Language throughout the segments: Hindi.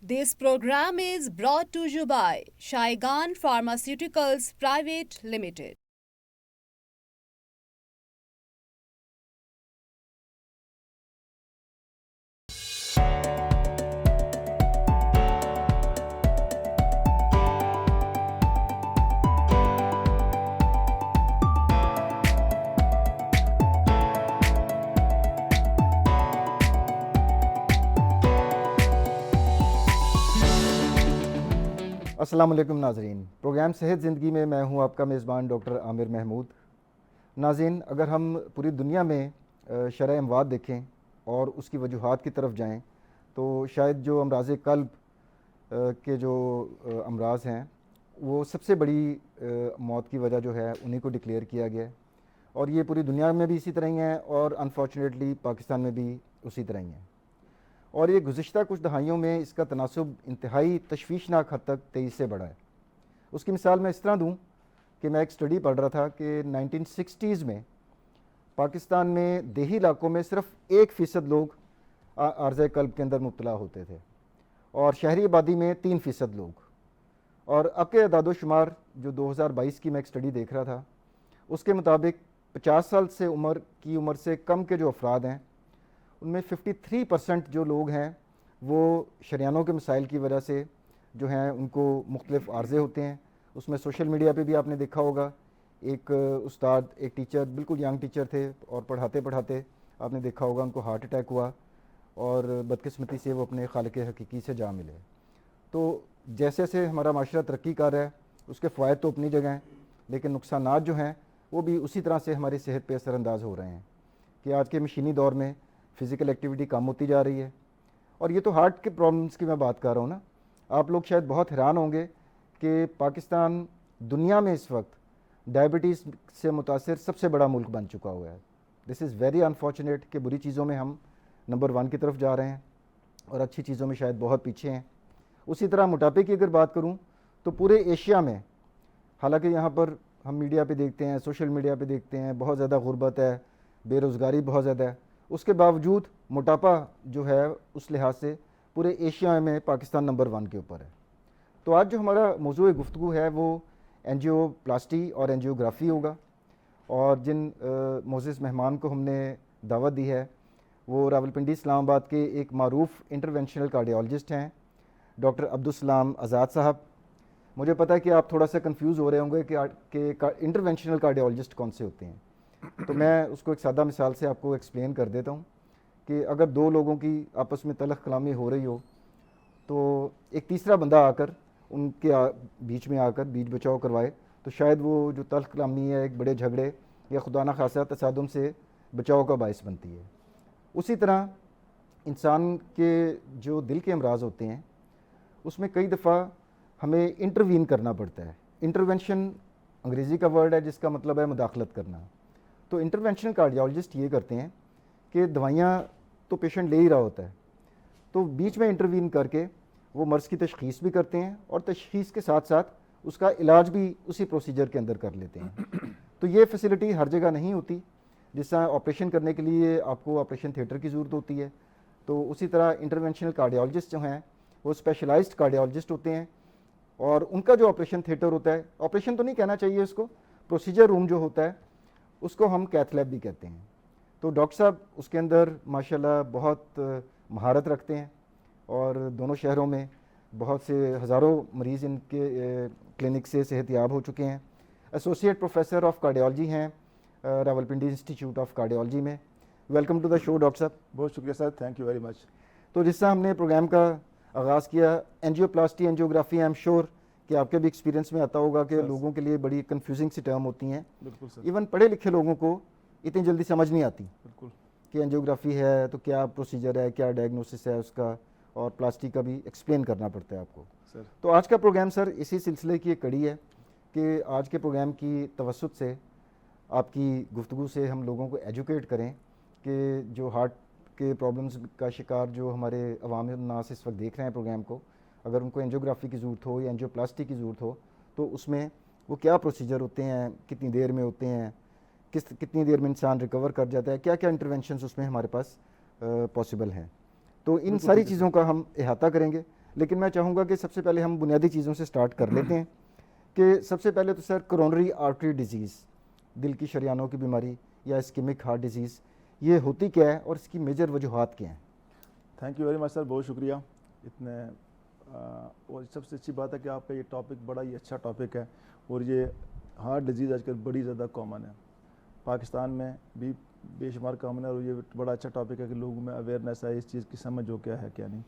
This program is brought to you by Shaigan Pharmaceuticals Private Limited. अस्सलाम वालेकुम नाज़रीन। प्रोग्राम सेहत ज़िंदगी में मैं हूं आपका मेज़बान डॉक्टर आमिर महमूद। नाज़रीन, अगर हम पूरी दुनिया में शरह अमवात देखें और उसकी वजूहात की तरफ जाएं तो शायद जो अमराज़ क़ल्ब के जो अमराज़ हैं वो सबसे बड़ी मौत की वजह जो है उन्हीं को डिक्लेयर किया गया है और ये पूरी दुनिया में भी इसी तरह ही है और अनफॉर्चुनेटली पाकिस्तान में भी उसी तरह ही है। और ये गुज़िश्ता कुछ दहाइयों में इसका तनासुब इंतहाई तशवीशनाक हद तक तेज़ी से बढ़ा है। उसकी मिसाल मैं इस तरह दूँ कि मैं एक स्टडी पढ़ रहा था कि 1960s में पाकिस्तान में देही इलाकों में सिर्फ 1% लोग आर्ज़े क़ल्ब के अंदर मुब्तला होते थे और शहरी आबादी में 3% लोग। और अब के अदाद-ओ-शुमार जो 2022 की मैं एक स्टडी देख रहा था उसके मुताबिक 50 साल से उम्र से कम के जो अफराद हैं उनमें 53% जो लोग हैं वो शरियानों के मसाइल की वजह से जो हैं उनको मुख्तलिफ आर्ज़े होते हैं। उसमें सोशल मीडिया पे भी आपने देखा होगा, एक उस्ताद, एक टीचर, बिल्कुल यंग टीचर थे और पढ़ाते पढ़ाते आपने देखा होगा उनको हार्ट अटैक हुआ और बदकिस्मती से वो अपने खालिक हकीकी से जा मिले। तो जैसे जैसे हमारा माशरा तरक्की कर रहा है उसके फ़वाइद तो अपनी जगह हैं, लेकिन नुकसानात जो हैं वो भी उसी तरह से हमारी सेहत पे असरअंदाज हो रहे हैं कि आज के मशीनी दौर में फ़िज़िकल एक्टिविटी कम होती जा रही है। और ये तो हार्ट के प्रॉब्लम्स की मैं बात कर रहा हूँ ना। आप लोग शायद बहुत हैरान होंगे कि पाकिस्तान दुनिया में इस वक्त डायबिटीज़ से मुतासिर सबसे बड़ा मुल्क बन चुका हुआ है। दिस इज़ वेरी अनफॉर्चुनेट कि बुरी चीज़ों में हम नंबर 1 की तरफ जा रहे हैं और अच्छी चीज़ों में शायद बहुत पीछे हैं। उसी तरह मोटापे की अगर बात करूँ तो पूरे एशिया में, हालांकि यहाँ पर हम मीडिया पे देखते हैं, सोशल मीडिया पे देखते हैं बहुत ज़्यादा गुर्बत है, बेरोज़गारी बहुत ज़्यादा है, उसके बावजूद मोटापा जो है उस लिहाज से पूरे एशिया में पाकिस्तान नंबर 1 के ऊपर है। तो आज जो हमारा मौजूद गुफ्तगू है वो एंजियोप्लास्टी और एंजियोग्राफी होगा और जिन मोअज़्ज़िज़ मेहमान को हमने दावत दी है वो रावलपिंडी इस्लामाबाद के एक मारूफ इंटरवेंशनल कार्डियोलॉजिस्ट हैं डॉक्टर अब्दुल-सलाम आज़ाद साहब। मुझे पता है कि आप थोड़ा सा कंफ्यूज हो रहे होंगे कि इंटरवेंशनल कार्डियोलॉजिस्ट कौन से होते हैं, तो मैं उसको एक सादा मिसाल से आपको एक्सप्लेन कर देता हूँ कि अगर दो लोगों की आपस में तलख़ कलामी हो रही हो तो एक तीसरा बंदा आकर उनके बीच में आकर बीच बचाव करवाए तो शायद वो जो तलख़ कलामी है एक बड़े झगड़े या खुदा न खासा तसादुम से बचाव का बायस बनती है। उसी तरह इंसान के जो दिल के अमराज होते हैं उसमें कई दफ़ा हमें इंटरवीन करना पड़ता है। इंटरवेंशन अंग्रेज़ी का वर्ड है जिसका मतलब है मुदाखलत करना। तो इंटरवेंशनल कार्डियोलॉजिस्ट ये करते हैं कि दवाइयाँ तो पेशेंट ले ही रहा होता है तो बीच में इंटरवीन करके वो मर्ज़ की तशख़ीस भी करते हैं और तशख़ीस के साथ साथ उसका इलाज भी उसी प्रोसीजर के अंदर कर लेते हैं। तो ये फैसिलिटी हर जगह नहीं होती। जिस तरह ऑपरेशन करने के लिए आपको ऑपरेशन थिएटर की ज़रूरत होती है तो उसी तरह इंटरवेंशनल कार्डियोलॉजिस्ट जो हैं वो स्पेशलाइज्ड कार्डियोलॉजिस्ट होते हैं और उनका जो ऑपरेशन थिएटर होता है, ऑपरेशन तो नहीं कहना चाहिए उसको, प्रोसीजर रूम जो होता है उसको हम कैथ लैब भी कहते हैं। तो डॉक्टर साहब उसके अंदर माशाल्लाह बहुत महारत रखते हैं और दोनों शहरों में बहुत से हज़ारों मरीज़ इनके क्लिनिक से सेहतयाब हो चुके हैं। एसोसिएट प्रोफेसर ऑफ कार्डियोलॉजी हैं रावलपिंडी इंस्टीट्यूट ऑफ कार्डियोलॉजी में। Welcome to the show doctor साहब। बहुत शुक्रिया sir, thank you very much. तो जिस तरह हमने प्रोग्राम का आगाज़ किया, angioplasty angiography, I am sure कि आपके भी एक्सपीरियंस में आता होगा कि लोगों के लिए बड़ी कंफ्यूजिंग सी टर्म होती हैं। बिल्कुल सर। इवन पढ़े लिखे लोगों को इतनी जल्दी समझ नहीं आती बिल्कुल कि एंजियोग्राफी है तो क्या प्रोसीजर है, क्या डायग्नोसिस है उसका, और प्लास्टिक का भी एक्सप्लेन करना पड़ता है आपको सर। तो आज का प्रोग्राम सर इसी सिलसिले की एक कड़ी है कि आज के प्रोग्राम की तवस्सुत से आपकी गुफ्तगू से हम लोगों को एजुकेट करें कि जो हार्ट के प्रॉब्लम्स का शिकार जो हमारे अवाम नास इस वक्त देख रहे हैं प्रोग्राम को, अगर उनको एंजियोग्राफी की ज़रूरत हो या एंजियोप्लास्टी की ज़रूरत हो तो उसमें वो क्या प्रोसीजर होते हैं, कितनी देर में होते हैं, कितनी देर में इंसान रिकवर कर जाता है, क्या क्या इंटरवेंशंस उसमें हमारे पास पॉसिबल हैं। तो इन सारी चीज़ों का हम अहाता करेंगे। लेकिन मैं चाहूँगा कि सबसे पहले हम बुनियादी चीज़ों से स्टार्ट कर लेते हैं कि सबसे पहले तो सर कोरोनरी आर्टरी डिजीज़, दिल की शरियानों की बीमारी या इस्केमिक हार्ट डिजीज़, ये होती क्या है और इसकी मेजर वजूहात क्या हैं? Thank you very much sir, बहुत शुक्रिया। इतने और सबसे अच्छी बात है कि आपका ये टॉपिक बड़ा ही अच्छा टॉपिक है और ये हार्ट डिजीज़ आजकल बड़ी ज़्यादा कॉमन है, पाकिस्तान में भी बेशुमार कॉमन है और ये बड़ा अच्छा टॉपिक है कि लोगों में अवेयरनेस है इस चीज़ की, समझ हो क्या है क्या नहीं।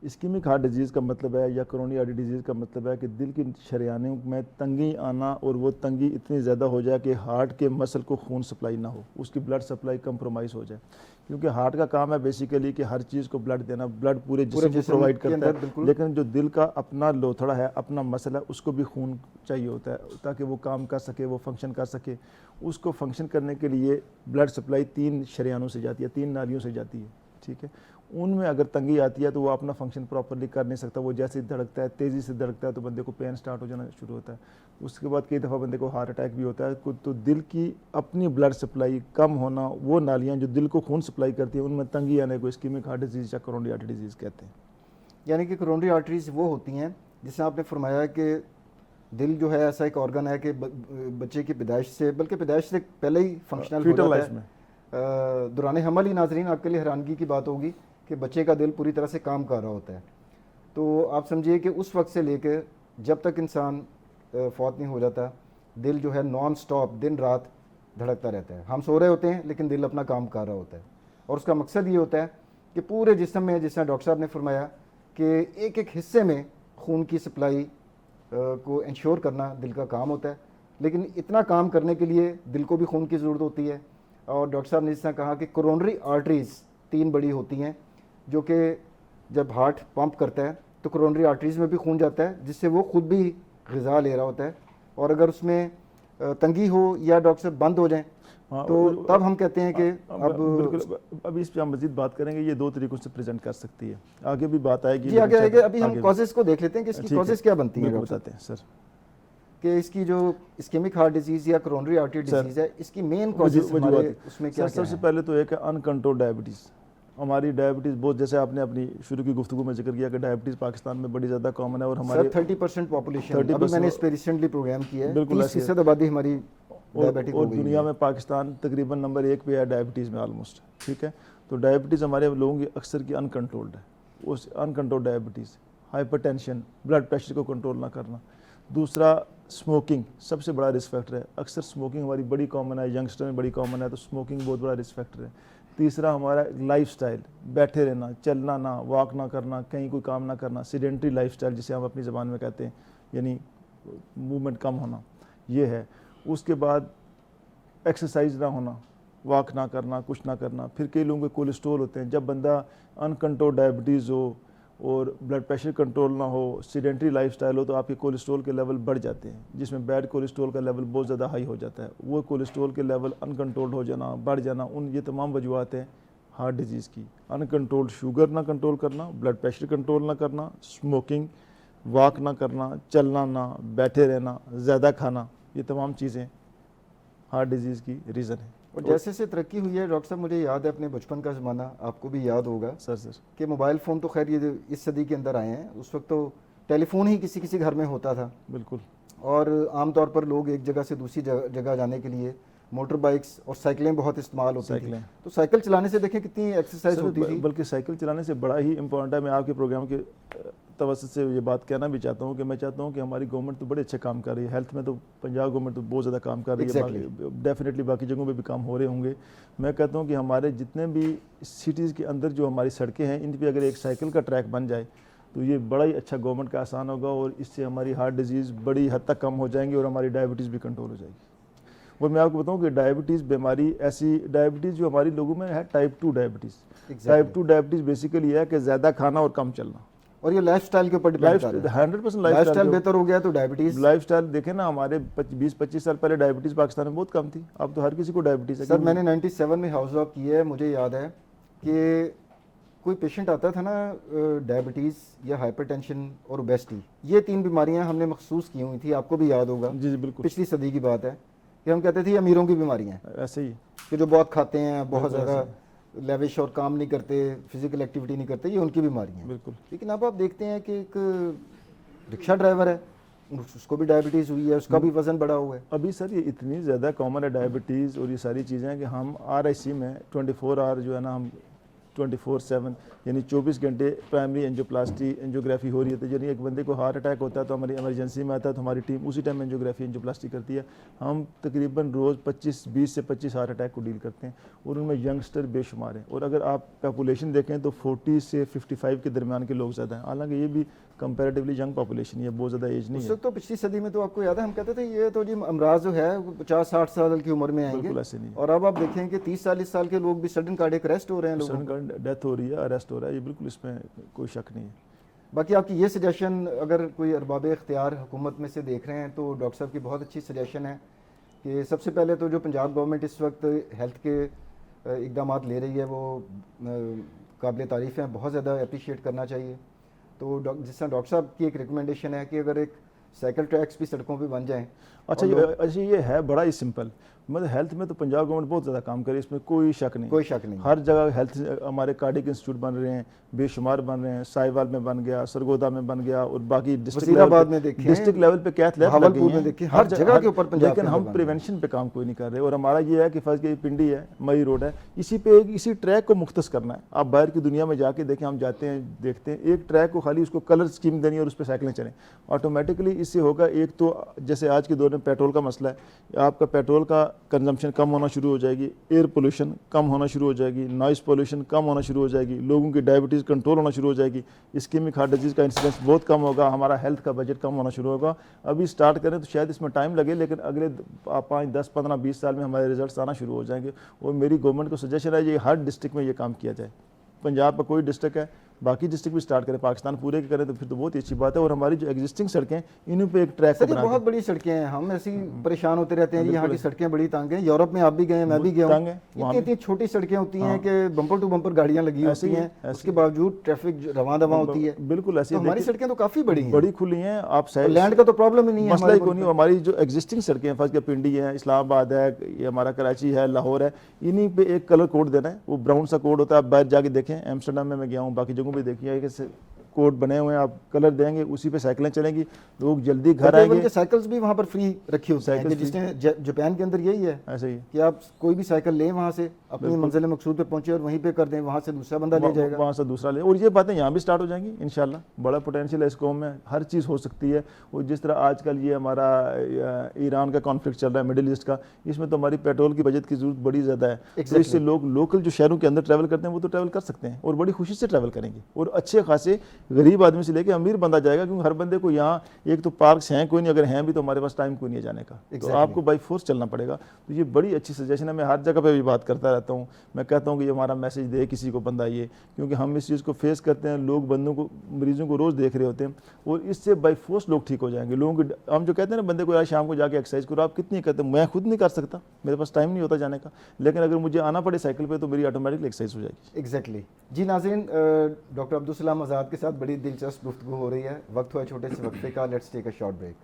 इस्केमिक हार्ट डिजीज़ का मतलब है या कोरोनरी आर्टरी डिजीज़ का मतलब है कि दिल की शरियानों में तंगी आना और वो तंगी इतनी ज़्यादा हो जाए कि हार्ट के मसल को खून सप्लाई ना हो, उसकी ब्लड सप्लाई कंप्रोमाइज़ हो जाए। क्योंकि हार्ट का काम है बेसिकली कि हर चीज़ को ब्लड देना, ब्लड पूरे जिस्म को प्रोवाइड करता है, लेकिन जो दिल का अपना लोथड़ा है, अपना मसल है, उसको भी खून चाहिए होता है ताकि वो काम कर सके, वो फंक्शन कर सके। उसको फंक्शन करने के लिए ब्लड सप्लाई 3 शरियानों से जाती है, 3 नालियों से जाती है, ठीक है। उनमें अगर तंगी आती है तो वो अपना फंक्शन प्रॉपरली कर नहीं सकता, वो जैसे धड़कता है, तेज़ी से धड़कता है तो बंदे को पेन स्टार्ट हो जाना शुरू होता है। उसके बाद कई दफ़ा बंदे को हार्ट अटैक भी होता है। तो दिल की अपनी ब्लड सप्लाई कम होना, वो नालियाँ जो दिल को खून सप्लाई करती हैं उनमें तंगी आने को इस्केमिक हार्ट डिजीज़ या कोरोनरी आर्टरी डिजीज़ कहते हैं। यानी कि कोरोनरी आर्टरीज वो होती हैं जिससे आपने फरमाया कि दिल जो है ऐसा एक ऑर्गन है कि बच्चे की पैदाइश से, बल्कि पैदाइश से पहले ही फंक्शनल हो जाता है। दौरान हमल ही नाजरीन आपके लिए हैरानगी की बात होगी कि बच्चे का दिल पूरी तरह से काम कर रहा होता है। तो आप समझिए कि उस वक्त से लेकर जब तक इंसान फौत नहीं हो जाता, दिल जो है नॉन स्टॉप दिन रात धड़कता रहता है। हम सो रहे होते हैं लेकिन दिल अपना काम कर रहा होता है और उसका मकसद ये होता है कि पूरे जिस्म में, जिस तरह डॉक्टर साहब ने फरमाया कि एक एक हिस्से में खून की सप्लाई को इंश्योर करना दिल का काम होता है। लेकिन इतना काम करने के लिए दिल को भी खून की ज़रूरत होती है। और डॉक्टर साहब ने जिस तरह कहा कि कोरोनरी आर्टरीज़ 3 बड़ी होती हैं, जो कि जब हार्ट पंप करता है तो कोरोनरी आर्टरीज़ में भी खून जाता है, जिससे वो खुद भी ग़िज़ा ले रहा होता है। और अगर उसमें तंगी हो या डॉक्टर साहब बंद हो जाए तो तब हम कहते हैं कि अब इस पर हम मज़ीद बात करेंगे। ये 2 तरीक़ों से प्रेजेंट कर सकती है, आगे भी बात आएगी। जी आगे आएगी। अभी हम कॉजेज़ को देख लेते हैं कि इसकी कॉजेज़ क्या बनती हैं। बताते हैं सर कि इसकी जो इस्केमिक हार्ट डिजीज़ या कोरोनरी आर्टरी डिजीज़ है, इसकी मेन कॉजेज़ हमारे उसमें क्या है? सबसे पहले तो एक है अनकंट्रोल्ड डायबिटीज़। हमारी डायबिटीज़ बहुत, जैसे आपने अपनी शुरू की गुफ्तगू में जिक्र किया कि डायबिटीज़ पाकिस्तान में बड़ी ज़्यादा कॉमन है और हमारे 30% पॉपुलेशन, अभी मैंने इस पे रिसेंटली प्रोग्राम किया है, 30% आबादी हमारी डायबिटिक हो गई है। दुनिया में पाकिस्तान तकरीबन नंबर 1 पे है डायबिटीज़ में ऑलमोस्ट, ठीक है। तो डायबिटीज़ हमारे लोगों की अक्सर की अनकंट्रोल्ड है। उस uncontrolled diabetes, hypertension, blood pressure को कंट्रोल ना करना। दूसरा स्मोकिंग सबसे बड़ा रिस्क फैक्टर है। अक्सर स्मोकिंग हमारी बड़ी कॉमन है, यंगस्टर में बड़ी कॉमन है, तो स्मोकिंग बहुत बड़ा रिस्क फैक्टर है। तीसरा हमारा लाइफस्टाइल, बैठे रहना, चलना ना, वॉक ना करना, कहीं कोई काम ना करना, सीडेंटरी लाइफस्टाइल जिसे हम अपनी ज़बान में कहते हैं, यानी मूवमेंट कम होना, ये है। उसके बाद एक्सरसाइज ना होना, वॉक ना करना, कुछ ना करना। फिर कई लोगों के कोलेस्ट्रोल होते हैं। जब बंदा अनकंट्रोल्ड डायबिटीज़ हो और ब्लड प्रेशर कंट्रोल ना हो, सीडेंटरी लाइफस्टाइल हो, तो आपके कोलेस्ट्रॉल के लेवल बढ़ जाते हैं, जिसमें बैड कोलेस्ट्रॉल का लेवल बहुत ज़्यादा हाई हो जाता है। वो कोलेस्ट्रॉल के लेवल अनकंट्रोल्ड हो जाना, बढ़ जाना, ये तमाम वजूहत हैं हार्ट डिजीज़ की। अनकंट्रोल्ड शुगर ना कंट्रोल करना, ब्लड प्रेशर कंट्रोल ना करना, स्मोकिंग, वॉक ना करना, चलना ना, बैठे रहना, ज़्यादा खाना, ये तमाम चीज़ें हार्ट डिजीज़ की रीज़न है। और जैसे से तरक्की हुई है डॉक्टर साहब, मुझे याद है अपने बचपन का ज़माना, आपको भी याद होगा सर कि मोबाइल फ़ोन तो खैर ये इस सदी के अंदर आए हैं, उस वक्त तो टेलीफोन ही किसी किसी घर में होता था। बिल्कुल। और आमतौर पर लोग एक जगह से दूसरी जगह जाने के लिए मोटर बाइक्स और साइकिलें बहुत इस्तेमाल होती थी। तो साइकिल चलाने से देखें कितनी एक्सरसाइज होती थी। बल्कि साइकिल चलाने से बड़ा ही इंपॉर्टेंट है। मैं आपके प्रोग्राम के तवज्जो से ये बात कहना भी चाहता हूँ कि मैं चाहता हूँ कि हमारी गवर्नमेंट तो बड़े अच्छे काम कर रही है। हेल्थ में तो पंजाब गवर्नमेंट तो बहुत ज़्यादा काम कर रही है। डेफिनेटली बाकी जगहों पे भी काम हो रहे होंगे। मैं कहता हूँ कि हमारे जितने भी सिटीज़ के अंदर जो हमारी सड़कें हैं, इन पर अगर एक साइकिल का ट्रैक बन जाए तो ये बड़ा ही अच्छा गवर्नमेंट का आसान होगा और इससे हमारी हार्ट डिजीज़ बड़ी हद तक कम हो जाएंगी और हमारी डायबिटीज़ भी कंट्रोल हो जाएगी। और मैं आपको बताऊं कि डायबिटीज़ बीमारी ऐसी डायबिटीज़ जो हमारी लोगों में है type 2 diabetes. Type 2 diabetes basically है कि ज़्यादा खाना और कम चलना, और ये लाइफस्टाइल के ऊपर डिपेंड करता है। 100% लाइफस्टाइल बेहतर हो गया तो डायबिटीज़। लाइफस्टाइल देखें ना, हमारे 20-25 साल पहले डायबिटीज़ पाकिस्तान में बहुत कम थी, अब तो हर किसी को डायबिटीज़ है। सर मैंने 97 में हाउस जॉब की है, मुझे याद है कि कोई पेशेंट आता था ना, डायबिटीज़ या हाइपरटेंशन और ओबेसिटी, ये 3 बीमारियां हमने महसूस की हुई थी, आपको भी याद होगा। जी बिल्कुल, पिछली सदी की बात है कि हम कहते थे अमीरों की बीमारियां ऐसे ही कि जो बहुत खाते हैं, बहुत ज़्यादा लेविश और काम नहीं करते, फिजिकल एक्टिविटी नहीं करते, ये उनकी बीमारी है। बिल्कुल। लेकिन अब आप देखते हैं कि एक रिक्शा ड्राइवर है, उसको भी डायबिटीज़ हुई है, उसका भी वज़न बढ़ा हुआ है। अभी सर ये इतनी ज़्यादा कॉमन है डायबिटीज़ और ये सारी चीज़ें हैं कि हम RIC में 24 आवर जो है ना, हम 24/7 यानी 24 घंटे प्राइमरी एंजियोप्लास्टी एंजियोग्राफी हो रही है। तो यानी एक बंदे को हार्ट अटैक होता है तो हमारी इमरजेंसी में आता है तो हमारी टीम उसी टाइम एंजियोग्राफी एंजियोप्लास्टी करती है। हम तकरीबन रोज़ 20 से 25 हार्ट अटैक को डील करते हैं और उनमें यंगस्टर बेशुमार हैं। और अगर आप पॉपुलेशन देखें तो 40 से 55 के दरमियान के लोग ज़्यादा हैं। हालांकि ये भी कंपैरेटिवली यंग पॉपुलेशन है, बहुत ज़्यादा एज नहीं उस है। वक्त तो पिछली सदी में तो आपको याद है हम कहते थे ये तो जी अमराज जो है 50-60 साल की उम्र में आएंगे, बिल्कुल ऐसे नहीं है। और अब आप देखें कि 30-40 साल के लोग भी सडन कार्डियक अरेस्ट हो रहे हैं लोगों को। सडन डेथ हो रही है, अरेस्ट हो रहा है, ये बिल्कुल इसमें कोई शक नहीं है। बाकी आपकी ये सजेशन अगर कोई अरबाब इख्तियार हुकूमत में से देख रहे हैं तो डॉक्टर साहब की बहुत अच्छी सजेशन है कि सबसे पहले तो जो पंजाब गवर्नमेंट इस वक्त हेल्थ के इकदाम ले रही है वो काबिल तारीफ़ हैं, बहुत ज़्यादा अप्रिशिएट करना चाहिए। तो जिस तरह डॉक्टर साहब की एक रिकमेंडेशन है कि अगर एक साइकिल ट्रैक्स भी सड़कों पे बन जाएं। अच्छा ये है बड़ा ही सिंपल, मतलब हेल्थ में तो पंजाब गवर्नमेंट बहुत ज़्यादा काम करे, इसमें कोई शक नहीं, कोई शक नहीं। हर जगह हेल्थ हमारे कार्डिक इंस्टीट्यूट बन रहे हैं, बेशुमार बन रहे हैं। साहिवाल में बन गया, सरगोदा में बन गया और बाकी वज़ीराबाद में देखें, डिस्ट्रिक्ट लेवल पे कैथ लैब लग गई हैं, हर जगह के ऊपर पंजाब। लेकिन हम प्रिवेंशन पे काम कोई नहीं कर रहे। और हमारा ये है कि फर्ज की पिंडी है, मई रोड है, इसी पे इसी ट्रैक को मुख्तस करना है। आप बाहर की दुनिया में जाके देखें, हम जाते हैं देखते हैं, एक ट्रैक को खाली उसको कलर स्कीम देनी और उस पर साइकिलें चलें, ऑटोमेटिकली इससे होगा। एक तो जैसे आज के दौर में पेट्रोल का मसला है, आपका पेट्रोल का कंजम्पशन कम होना शुरू हो जाएगी, एयर पोल्यूशन कम होना शुरू हो जाएगी, नॉइस पोल्यूशन कम होना शुरू हो जाएगी, लोगों की डायबिटीज़ कंट्रोल होना शुरू हो जाएगी, इस्केमिक हार्ट डिजीज़ का इंसिडेंस बहुत कम होगा, हमारा हेल्थ का बजट कम होना शुरू होगा। अभी स्टार्ट करें तो शायद इसमें टाइम लगे, लेकिन अगले 5, 10, 15, 20 साल में हमारे रिजल्ट्स आना शुरू हो जाएंगे। और मेरी गवर्नमेंट को सजेशन है ये हर डिस्ट्रिक्ट में ये काम किया जाए। पंजाब का कोई डिस्ट्रिक्ट है, बाकी डिस्ट्रिक्ट भी स्टार्ट करें, पाकिस्तान पूरे के करें तो फिर तो बहुत ही अच्छी बात है। और हमारी जो एग्जिस्टिंग सड़कें इन पे एक ट्रैक सर, ये बहुत बड़ी सड़कें हैं, हम ऐसी परेशान होते रहते हैं जी यहाँ की सड़कें बड़ी तंग हैं। यूरोप में आप भी गए, मैं भी गया हूँ, इतनी छोटी सड़कें होती हैं कि बम्पर टू बम्पर गाड़ियाँ लगी होती हैं, उसके बावजूद ट्रैफिक रवां दवा होती है। बिल्कुल ऐसी हमारी सड़कें तो काफ़ी बड़ी खुली हैं। आप लैंड का तो प्रॉब्लम ही नहीं है, मसला ही कोई नहीं। हमारी जो एग्जिस्टिंग सड़कें हैं, फर्स्ट के पिंडी है, इस्लामाबाद है, ये हमारा कराची है, लाहौर है, इन्हीं पे एक कलर कोड देना है। वो ब्राउन सा कोड होता है, आप बाहर जाके देखें, एम्स्टर्डम में मैं गया हूँ, बाकी जगहों पे देखी है कि कोड बने हुए हैं, आप कलर देंगे उसी पे साइकिलें चलेंगी, लोग जल्दी घर आएंगे। साइकिल्स भी वहाँ पर फ्री रखी होती हैं, जिसने जापान के अंदर यही है ऐसे ही कि आप कोई भी साइकिल लें, वहाँ से अपनी मंजिल मकसूद पे पहुंचे और वहीं पे कर दें, वहाँ से दूसरा बंदा ले जाएगा, वहाँ से दूसरा ले। और ये बातें यहाँ भी स्टार्ट हो जाएंगी इंशाल्लाह। बड़ा पोटेंशियल है इस कौम में, हर चीज़ हो सकती है। और जिस तरह आजकल ये हमारा ईरान का कॉन्फ्लिक्ट चल रहा है, मिडिल ईस्ट का, इसमें तो हमारी पेट्रोल की बचत की जरूरत बड़ी ज़्यादा है। तो इससे लोग लोकल जो शहरों के अंदर ट्रैवल करते हैं वो तो ट्रैवल कर सकते हैं और बड़ी खुशी से ट्रैवल करेंगे। और अच्छे खासे गरीब आदमी से लेके अमीर बंदा जाएगा, क्योंकि हर बंदे को यहाँ एक तो पार्क्स हैं कोई नहीं, अगर हैं भी तो हमारे पास टाइम कोई नहीं है जाने का, तो आपको बाई फोर्स चलना पड़ेगा। तो ये बड़ी अच्छी सजेशन है, मैं हर जगह पे भी बात करता रहता हूँ। मैं कहता हूँ कि ये हमारा मैसेज दे किसी को बंदा ये, क्योंकि हम इस चीज़ को फेस करते हैं, लोग बंदों को मरीजों को रोज़ देख रहे होते हैं और इससे बाई फोर्स लोग ठीक हो जाएंगे। लोगों की हम जो कहते हैं ना, बंदे को यार शाम को जाके एक्सरसाइज करो, आप कितनी करते हैं, मैं खुद नहीं कर सकता, मेरे पास टाइम नहीं होता जाने का, लेकिन अगर मुझे आना पड़े साइकिल पर तो मेरी ऑटोमेटिकली एक्सरसाइज हो जाएगी। एग्जैक्टली जी नाज़रीन, डॉक्टर अब्दुल सलाम आज़ाद के साथ बड़ी दिलचस्प गुफ्तगू हो रही है। वक्त हुआ छोटे से वक्फे का, let's take a short break.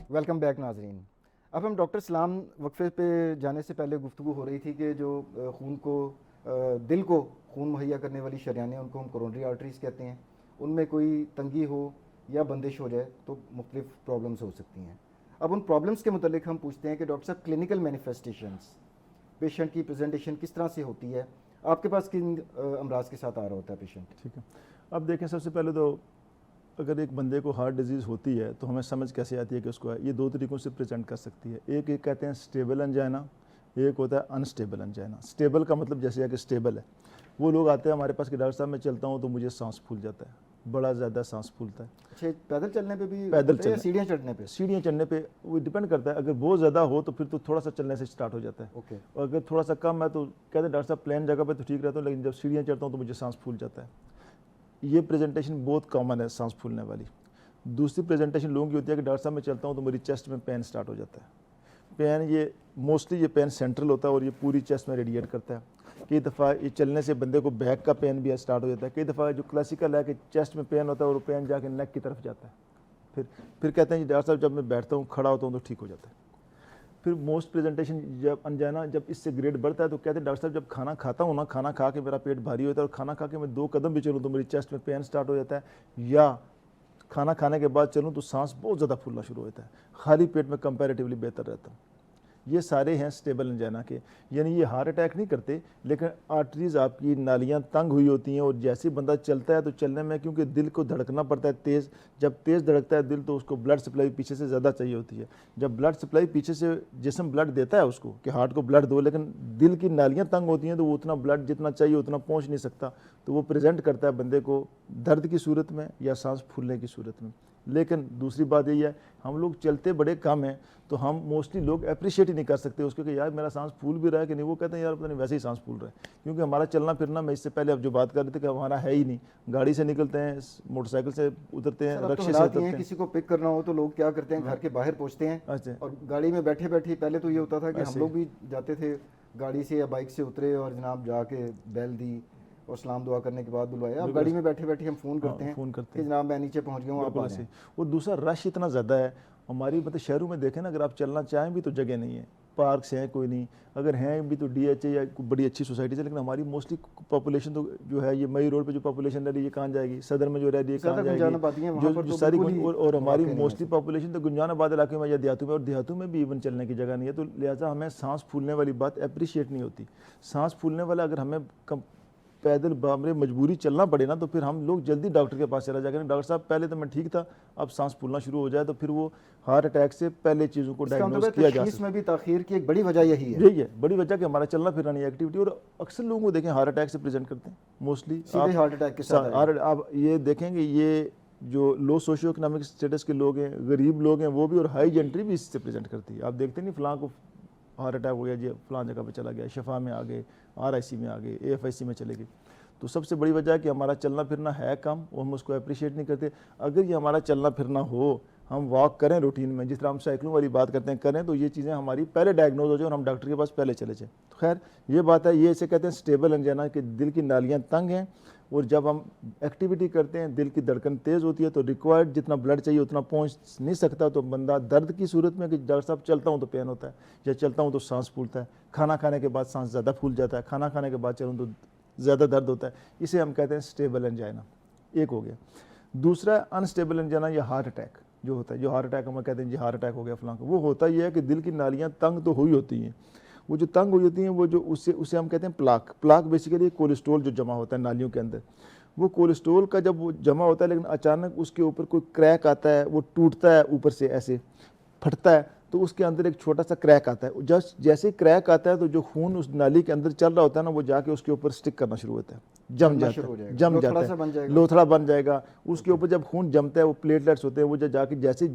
Welcome back नाजरीन। अब हम डॉक्टर सलाम वक्फे पे जाने से पहले गुफ्तगू हो रही थी कि जो खून को दिल को खून मुहैया करने वाली शरियानें, उनको हम कोरोनरी आर्टरीज़ कहते हैं, उनमें कोई तंगी हो या बंदिश हो जाए तो मुख्तलिफ प्रॉब्लम्स हो सकती हैं। अब उन प्रॉब्लम्स के मुतालिक हम पूछते हैं कि डॉक्टर साहब क्लिनिकल मैनिफेस्टेशंस, पेशेंट की प्रेजेंटेशन किस तरह से होती है, आपके पास किन अमराज के साथ आ रहा होता है पेशेंट? ठीक है, अब देखें, सबसे पहले तो अगर एक बंदे को हार्ट डिजीज़ होती है तो हमें समझ कैसे आती है कि उसको है, ये दो तरीक़ों से प्रेजेंट कर सकती है। एक कहते हैं स्टेबल एंजाइना, एक होता है अनस्टेबल एंजाइना। स्टेबल का मतलब जैसे है कि स्टेबल है, वो लोग आते हैं हमारे पास कि डॉक्टर साहब मैं चलता हूँ तो मुझे सांस फूल जाता है, बड़ा ज़्यादा सांस फूलता है। अच्छा, पैदल चलने पे भी पैदल होता है या चलने- सीढ़ियाँ चढ़ने पे? सीढ़ियाँ चढ़ने पे वो डिपेंड करता है, अगर बहुत ज़्यादा हो तो फिर तो थोड़ा सा चलने से स्टार्ट हो जाता है, ओके। और अगर थोड़ा सा कम है तो कहते हैं डॉक्टर साहब प्लेन जगह पे तो ठीक रहता हूँ, लेकिन जब सीढ़ियाँ चढ़ता हूँ तो मुझे सांस फूल जाता है। ये प्रेजेंटेशन बहुत कॉमन है सांस फूलने वाली। दूसरी प्रेजेंटेशन लोगों की होती है कि डॉक्टर साहब मैं चलता हूँ तो मेरी चेस्ट में पेन स्टार्ट हो जाता है। पेन ये मोस्टली ये पेन सेंट्रल होता है और ये पूरी चेस्ट में रेडिएट करता है। कई दफ़ा ये चलने से बंदे को बैक का पेन भी स्टार्ट हो जाता है। कई दफ़ा जो क्लासिकल है कि चेस्ट में पेन होता है और पेन जाके नेक की तरफ जाता है। फिर कहते हैं जी डॉक्टर साहब जब मैं बैठता हूँ खड़ा होता हूँ तो ठीक हो जाता है। फिर मोस्ट प्रेजेंटेशन जब अनजाना जब इससे ग्रेड बढ़ता है तो कहते हैं डॉक्टर साहब जब खाना खाता हूँ ना, खाना खा के मेरा पेट भारी होता है और खाना खा के मैं 2 कदम भी चलूँ तो मेरी चेस्ट में पेन स्टार्ट हो जाता है, या खाना खाने के बाद चलूँ तो सांस बहुत ज़्यादा फूलना शुरू हो जाता है। खाली पेट में कंपैरेटिवली बेहतर रहता हूँ। ये सारे हैं स्टेबल एंजाइना के, यानी ये हार्ट अटैक नहीं करते, लेकिन आर्टरीज आपकी नालियाँ तंग हुई होती हैं और जैसे बंदा चलता है तो चलने में क्योंकि दिल को धड़कना पड़ता है तेज़, जब तेज़ धड़कता है दिल तो उसको ब्लड सप्लाई पीछे से ज़्यादा चाहिए होती है। जब ब्लड सप्लाई पीछे से जिस्म ब्लड देता है उसको कि हार्ट को ब्लड दो, लेकिन दिल की नालियाँ तंग होती हैं तो वो उतना ब्लड जितना चाहिए उतना पहुँच नहीं सकता, तो वो प्रेजेंट करता है बंदे को दर्द की सूरत में या सांस फूलने की सूरत में। लेकिन दूसरी बात यही है हम लोग चलते बड़े कम हैं तो हम मोस्टली लोग अप्रिशिएट ही नहीं कर सकते उसको कि यार मेरा सांस फूल भी रहा है कि नहीं। वो कहते हैं यार पता नहीं वैसे ही सांस फूल रहा है, क्योंकि हमारा चलना फिरना, मैं इससे पहले अब जो बात कर रहे थे कि हमारा है ही नहीं। गाड़ी से निकलते हैं, मोटरसाइकिल से उतरते हैं, सर, अब तो रक्शे से हालात ये उतरते हैं, हैं। किसी को पिक करना हो तो लोग क्या करते हैं, घर के बाहर पहुंचते हैं अच्छा, और गाड़ी में बैठे बैठे, पहले तो ये होता था कि हम ऐसे। लोग भी जाते थे गाड़ी से या बाइक से उतरे और जनाब जाके बैल दी और सलाम दुआ करने के बाद बुलवाया। अब गाड़ी में बैठे बैठे हम फ़ोन करते हैं फ़ोन करते कि जनाब मैं नीचे पहुंच गया हूँ, आप बिल्कुल आ ऐसे। जाएं। और दूसरा रश इतना ज़्यादा है हमारी, मतलब शहरों में देखें ना, अगर आप चलना चाहें भी तो जगह नहीं है, पार्क्स हैं कोई नहीं, अगर हैं भी तो DHA या कोई बड़ी अच्छी सोसाइटी है, लेकिन हमारी मोस्टली पॉपुलेशन तो जो है ये मई रोड पे जो पॉपुलेशन रह रही है ये कहाँ जाएगी, सदर में जो रह रही है कहाँ गुंजानाबादी है, वहाँ पर जाएगी, तो जो सारी बिल्कुल ही और हमारी वाकई नहीं है मोस्टली पॉपुलेशन तो गुंजानाबाद इलाके में या देहातों में, और देहातों में भी इवन चलने की जगह नहीं है, तो लिहाजा हमें सांस फूलने वाली बात अप्रिशिएट नहीं होती। सांस फूलने वाला अगर हमें पैदल बामरे मजबूरी चलना पड़े ना तो फिर हम लोग जल्दी डॉक्टर के पास चला जाएंगे। डॉक्टर साहब पहले तो मैं ठीक था, अब सांस फूलना शुरू हो जाए तो फिर वो हार्ट अटैक से पहले चीज़ों को डायग्नोज किया जा सकता है। में भी ताखीर की एक बड़ी वजह यही है। यही है बड़ी वजह कि हमारा चलना फिरना नहीं एक्टिविटी, और अक्सर लोगों को देखें हार्ट अटैक से प्रेजेंट करते हैं मोस्टली सीधे हार्ट अटैक के साथ आए। आप ये देखेंगे ये जो लो सोशियो इकोनॉमिक स्टेटस के लोग हैं, गरीब लोग हैं, वो भी, और हाई जेंट्री भी इससे प्रेजेंट करती है। आप देखते नहीं फलां को हार्ट अटैक हो गया जी, फलां जगह पे चला गया, शफा में आ गए, RIC में आ गए, AFIC में चले गए। तो सबसे बड़ी वजह है कि हमारा चलना फिरना है कम और हम उसको अप्रिशिएट नहीं करते। अगर ये हमारा चलना फिरना हो, हम वॉक करें रूटीन में, जिस तरह हम साइकिलों वाली बात करते हैं करें, तो ये चीज़ें हमारी पहले डायग्नोज हो जाए और हम डॉक्टर के पास पहले चले जाएँ। तो खैर ये बात है, ये इसे कहते हैं स्टेबल एंजाइना, कि दिल की नालियाँ तंग हैं और जब हम एक्टिविटी करते हैं दिल की धड़कन तेज़ होती है तो रिक्वायर्ड जितना ब्लड चाहिए उतना पहुंच नहीं सकता, तो बंदा दर्द की सूरत में कि डॉक्टर साहब चलता हूँ तो पेन होता है या चलता हूँ तो सांस फूलता है, खाना खाने के बाद सांस ज़्यादा फूल जाता है, खाना खाने के बाद चलूँ तो ज़्यादा दर्द होता है, इसे हम कहते हैं स्टेबल एंजाइना। एक हो गया। दूसरा अनस्टेबल एंजाइना या हार्ट अटैक जो होता है, जो हार्ट अटैक हम कहते हैं जी हार्ट अटैक हो गया फलां को, वो होता ही है कि दिल की नालियाँ तंग तो हुई होती हैं, वो जो तंग हुई होती हैं वो जो उसे हम कहते हैं प्लाक बेसिकली कोलेस्ट्रॉल जो जमा होता है नालियों के अंदर, वो कोलेस्ट्रॉल का जब वो जमा होता है लेकिन अचानक उसके ऊपर कोई क्रैक आता है, वो टूटता है ऊपर से ऐसे फटता है, तो उसके अंदर एक छोटा सा क्रैक आता है। जैसे क्रैक आता है तो जो खून उस नाली के अंदर चल रहा होता है ना, वो जाके उसके ऊपर स्टिक करना शुरू होता है, जम जाता है, लोथड़ा बन जाएगा। उसके ऊपर जब खून जमता है वो प्लेटलेट्स होते हैं, वो जाके जैसे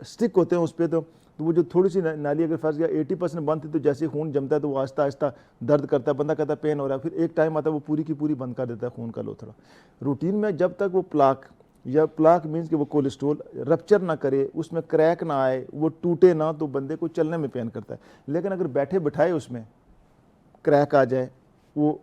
स्टिक होते हैं उस पर, तो वो जो थोड़ी सी नाली अगर फंस गया 80% बंद थी, तो जैसे खून जमता है तो वो आहिस्ता आहिस्ता दर्द करता है, बंदा कहता है पेन हो रहा है, फिर एक टाइम आता है वो पूरी की पूरी बंद कर देता है खून का लोथड़ा। रूटीन में जब तक वो प्लाक मीन्स कि वो कोलेस्ट्रॉल रप्चर ना करे, उसमें क्रैक ना आए, वो टूटे ना, तो बंदे को चलने में पेन करता है। लेकिन अगर बैठे बिठाए उसमें क्रैक आ जाए, वो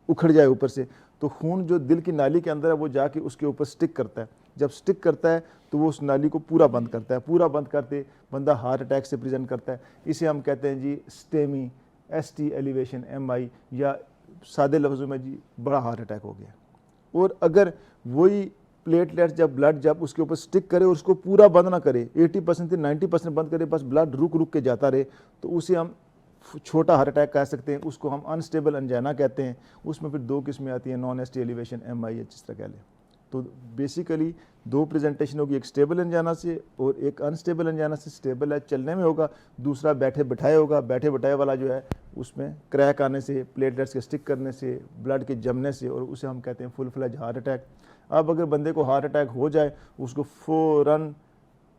उखड़ जाए ऊपर से, तो खून जो दिल की नाली के अंदर है वो जाके उसके ऊपर स्टिक करता है। जब स्टिक करता है तो वो उस नाली को पूरा बंद करता है, पूरा बंद करते बंदा हार्ट अटैक से प्रेजेंट करता है। इसे हम कहते हैं जी स्टेमी, ST एलिवेशन MI, या सादे लफ्ज़ों में जी बड़ा हार्ट अटैक हो गया। और अगर वही प्लेटलेट्स जब ब्लड जब उसके ऊपर स्टिक करे और उसको पूरा बंद ना करे, 80% से 90% बंद करे, बस ब्लड रुक के जाता रहे, तो उसे हम छोटा हार्ट अटैक कह सकते हैं, उसको हम अनस्टेबल एंजाइना कहते हैं। उसमें फिर 2 किस्में आती हैं, नॉन ST एलिवेशन MI, जिस तरह कह लें। तो बेसिकली 2 प्रेजेंटेशन होगी, एक स्टेबल एंजाइना से और एक अनस्टेबल एंजाइना से। स्टेबल है चलने में होगा, दूसरा बैठे बिठाए होगा। बैठे बिठाए वाला जो है उसमें क्रैक आने से, प्लेटलेट्स के स्टिक करने से, ब्लड के जमने से, और उसे हम कहते हैं फुल फ्लैज हार्ट अटैक। अब अगर बंदे को हार्ट अटैक हो जाए उसको फ़ौरन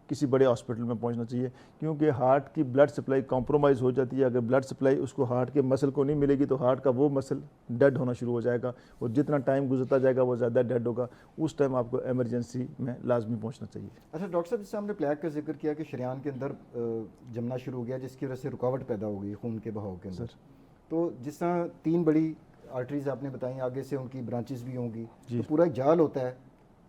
किसी बड़े हॉस्पिटल में पहुंचना चाहिए, क्योंकि हार्ट की ब्लड सप्लाई कॉम्प्रोमाइज़ हो जाती है। अगर ब्लड सप्लाई उसको हार्ट के मसल को नहीं मिलेगी तो हार्ट का वो मसल डेड होना शुरू हो जाएगा, और जितना टाइम गुजरता जाएगा वो ज़्यादा डेड होगा। उस टाइम आपको इमरजेंसी में लाजमी पहुंचना चाहिए। अच्छा डॉक्टर साहब, जैसे हमने प्लेग का जिक्र किया कि शरीयान के अंदर जमना शुरू हो गया, जिसकी वजह से रुकावट पैदा हो गई खून के बहाव के अंदर। तो जिस तरह 3 बड़ी आर्टरीज आपने बताई, आगे से उनकी ब्रांचेस भी होंगी, तो पूरा एक जाल होता है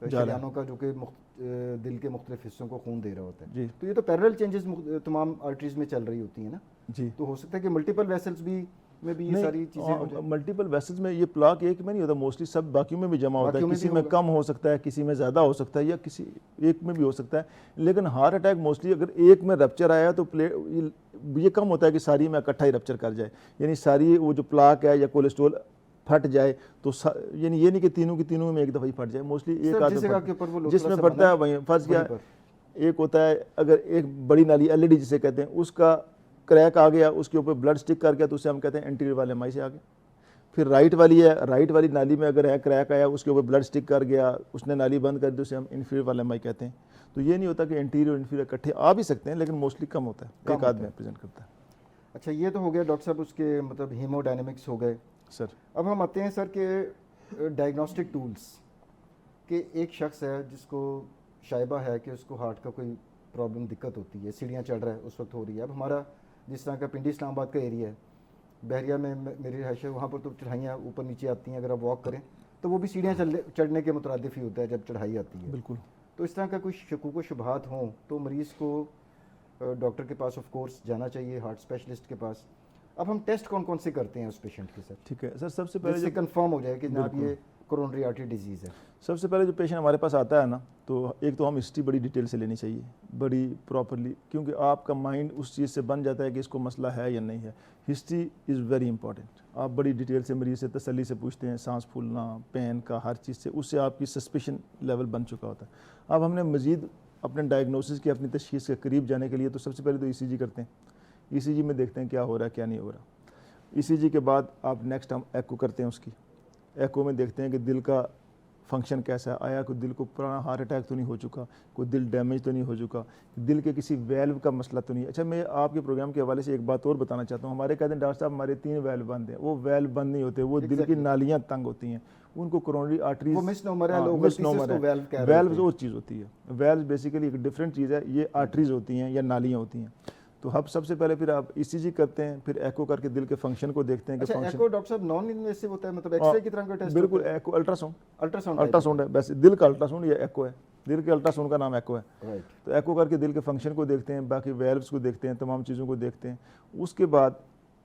शरीयानों का जो कि दिल के मुख्तलिफ हिस्सों को खून दे रहा होता है। तो ये तो पैरेलल चेंजेस तमाम आर्टरीज में चल रही होती है ना जी। तो हो सकता है कि मल्टीपल वेसल्स भी में भी ये सारी चीज़ें हो जाए। मल्टीपल वेसल्स में ये प्लाक एक में नहीं होता, मोस्टली सब बाकियों में भी जमा होता है। किसी में कम हो सकता है, किसी में ज़्यादा हो सकता है, या किसी एक में भी हो सकता है। लेकिन हार्ट अटैक मोस्टली अगर एक में रप्चर आया तो ये कम होता है कि सारी में इकट्ठा ही रप्चर कर जाए, यानी सारी वो जो प्लाक है या कोलेस्ट्रॉल फट जाए तो यानी ये नहीं कि तीनों की तीनों में एक दफ़ा ही फट जाए। मोस्टली एक आध जिसमें फटता है वहीं फंस गया। एक होता है अगर एक बड़ी नाली एलईडी जिसे कहते हैं उसका क्रैक आ गया, उसके ऊपर ब्लड स्टिक कर गया तो उसे हम कहते हैं एंटीरियर वाले एमआई से आ गया। फिर राइट वाली है, राइट वाली नाली में अगर है क्रैक आया, उसके ऊपर ब्लड स्टिक कर गया, उसने नाली बंद कर दी, उसे हम इंफीरियर वाले एमआई कहते हैं। तो ये नहीं होता कि एंटीरियर और इंफीरियर इकट्ठे आ भी सकते हैं, लेकिन मोस्टली कम होता है, एक आदमी प्रेजेंट करता है। अच्छा ये तो हो गया डॉक्टर साहब उसके मतलब हीमोडायनेमिक्स हो गए सर। अब हम आते हैं सर के डायग्नोस्टिक टूल्स के। एक शख्स है जिसको शायबा है कि उसको हार्ट का कोई प्रॉब्लम दिक्कत होती है, सीढ़ियाँ चढ़ रहा है उस वक्त हो रही है। अब हमारा जिस तरह का पिंडी इस्लामाबाद का एरिया है, बहरिया में मेरी रिहाइश है, वहाँ पर तो चढ़ाइयाँ ऊपर नीचे आती हैं, अगर आप वॉक करें तो वो भी सीढ़ियाँ चढ़ने के मुतरादिफ ही होता है जब चढ़ाई आती है। बिल्कुल। तो इस तरह का कोई शकूक व शुबहात हों तो मरीज़ को डॉक्टर के पास ऑफ कोर्स जाना चाहिए, हार्ट स्पेशलिस्ट के पास। अब हम टेस्ट कौन कौन से करते हैं उस पेशेंट के साथ? ठीक है सर, सबसे पहले जिससे कंफर्म हो जाए कि जनाब ये कोरोनरी आर्टरी डिजीज़ है। सबसे पहले जो पेशेंट हमारे पास आता है ना, तो एक तो हम हिस्ट्री बड़ी डिटेल से लेनी चाहिए, बड़ी प्रॉपरली, क्योंकि आपका माइंड उस चीज़ से बन जाता है कि इसको मसला है या नहीं है। History is very important. आप बड़ी डिटेल से मरीज़ से तसल्ली से पूछते हैं, सांस फूलना, पेन का, हर चीज़ से, उससे आपकी सस्पिशन लेवल बन चुका होता है। अब हमने मज़ीद अपने डायग्नोसिस की, अपनी तशख़ीस के करीब जाने के लिए तो सबसे पहले तो ईसीजी करते हैं। ईसीजी में देखते हैं क्या हो रहा है क्या नहीं हो रहा। ईसीजी के बाद आप नेक्स्ट हम एको करते हैं उसकी। एको में देखते हैं कि दिल का फंक्शन कैसा है, आया कोई दिल को पुराना हार्ट अटैक तो नहीं हो चुका, कोई दिल डैमेज तो नहीं हो चुका, दिल के किसी वेल्व का मसला तो नहीं। अच्छा मैं आपके प्रोग्राम के हवाले से एक बात और बताना चाहता हूँ। हमारे कहते हैं डॉक्टर साहब हमारे 3 वेल्व बंद हैं, वो वेल्व बंद नहीं होते, वो दिल की नालियाँ तंग होती हैं, उनको कोरोनरी आर्टरीज, वेल्व और चीज़ होती है। वेल्व बेसिकली एक डिफरेंट चीज़ है, ये आर्टरीज होती हैं या नालियाँ होती हैं। तो हम सबसे पहले फिर आप ईसीजी करते हैं, फिर एको करके दिल के फंक्शन को देखते हैं कि फंक्शन। एको डॉक्टर साहब नॉन इन्वेसिव होता है, मतलब एक्सरे की तरह का टेस्ट? बिल्कुल, एको अल्ट्रासाउंड है, वैसे दिल का अल्ट्रासाउंड या एको है, दिल के अल्ट्रासाउंड का नाम एको है। तो एको करके दिल के फंक्शन को देखते हैं, बाकी वेल्व्स को देखते हैं, तमाम चीज़ों को देखते हैं। उसके बाद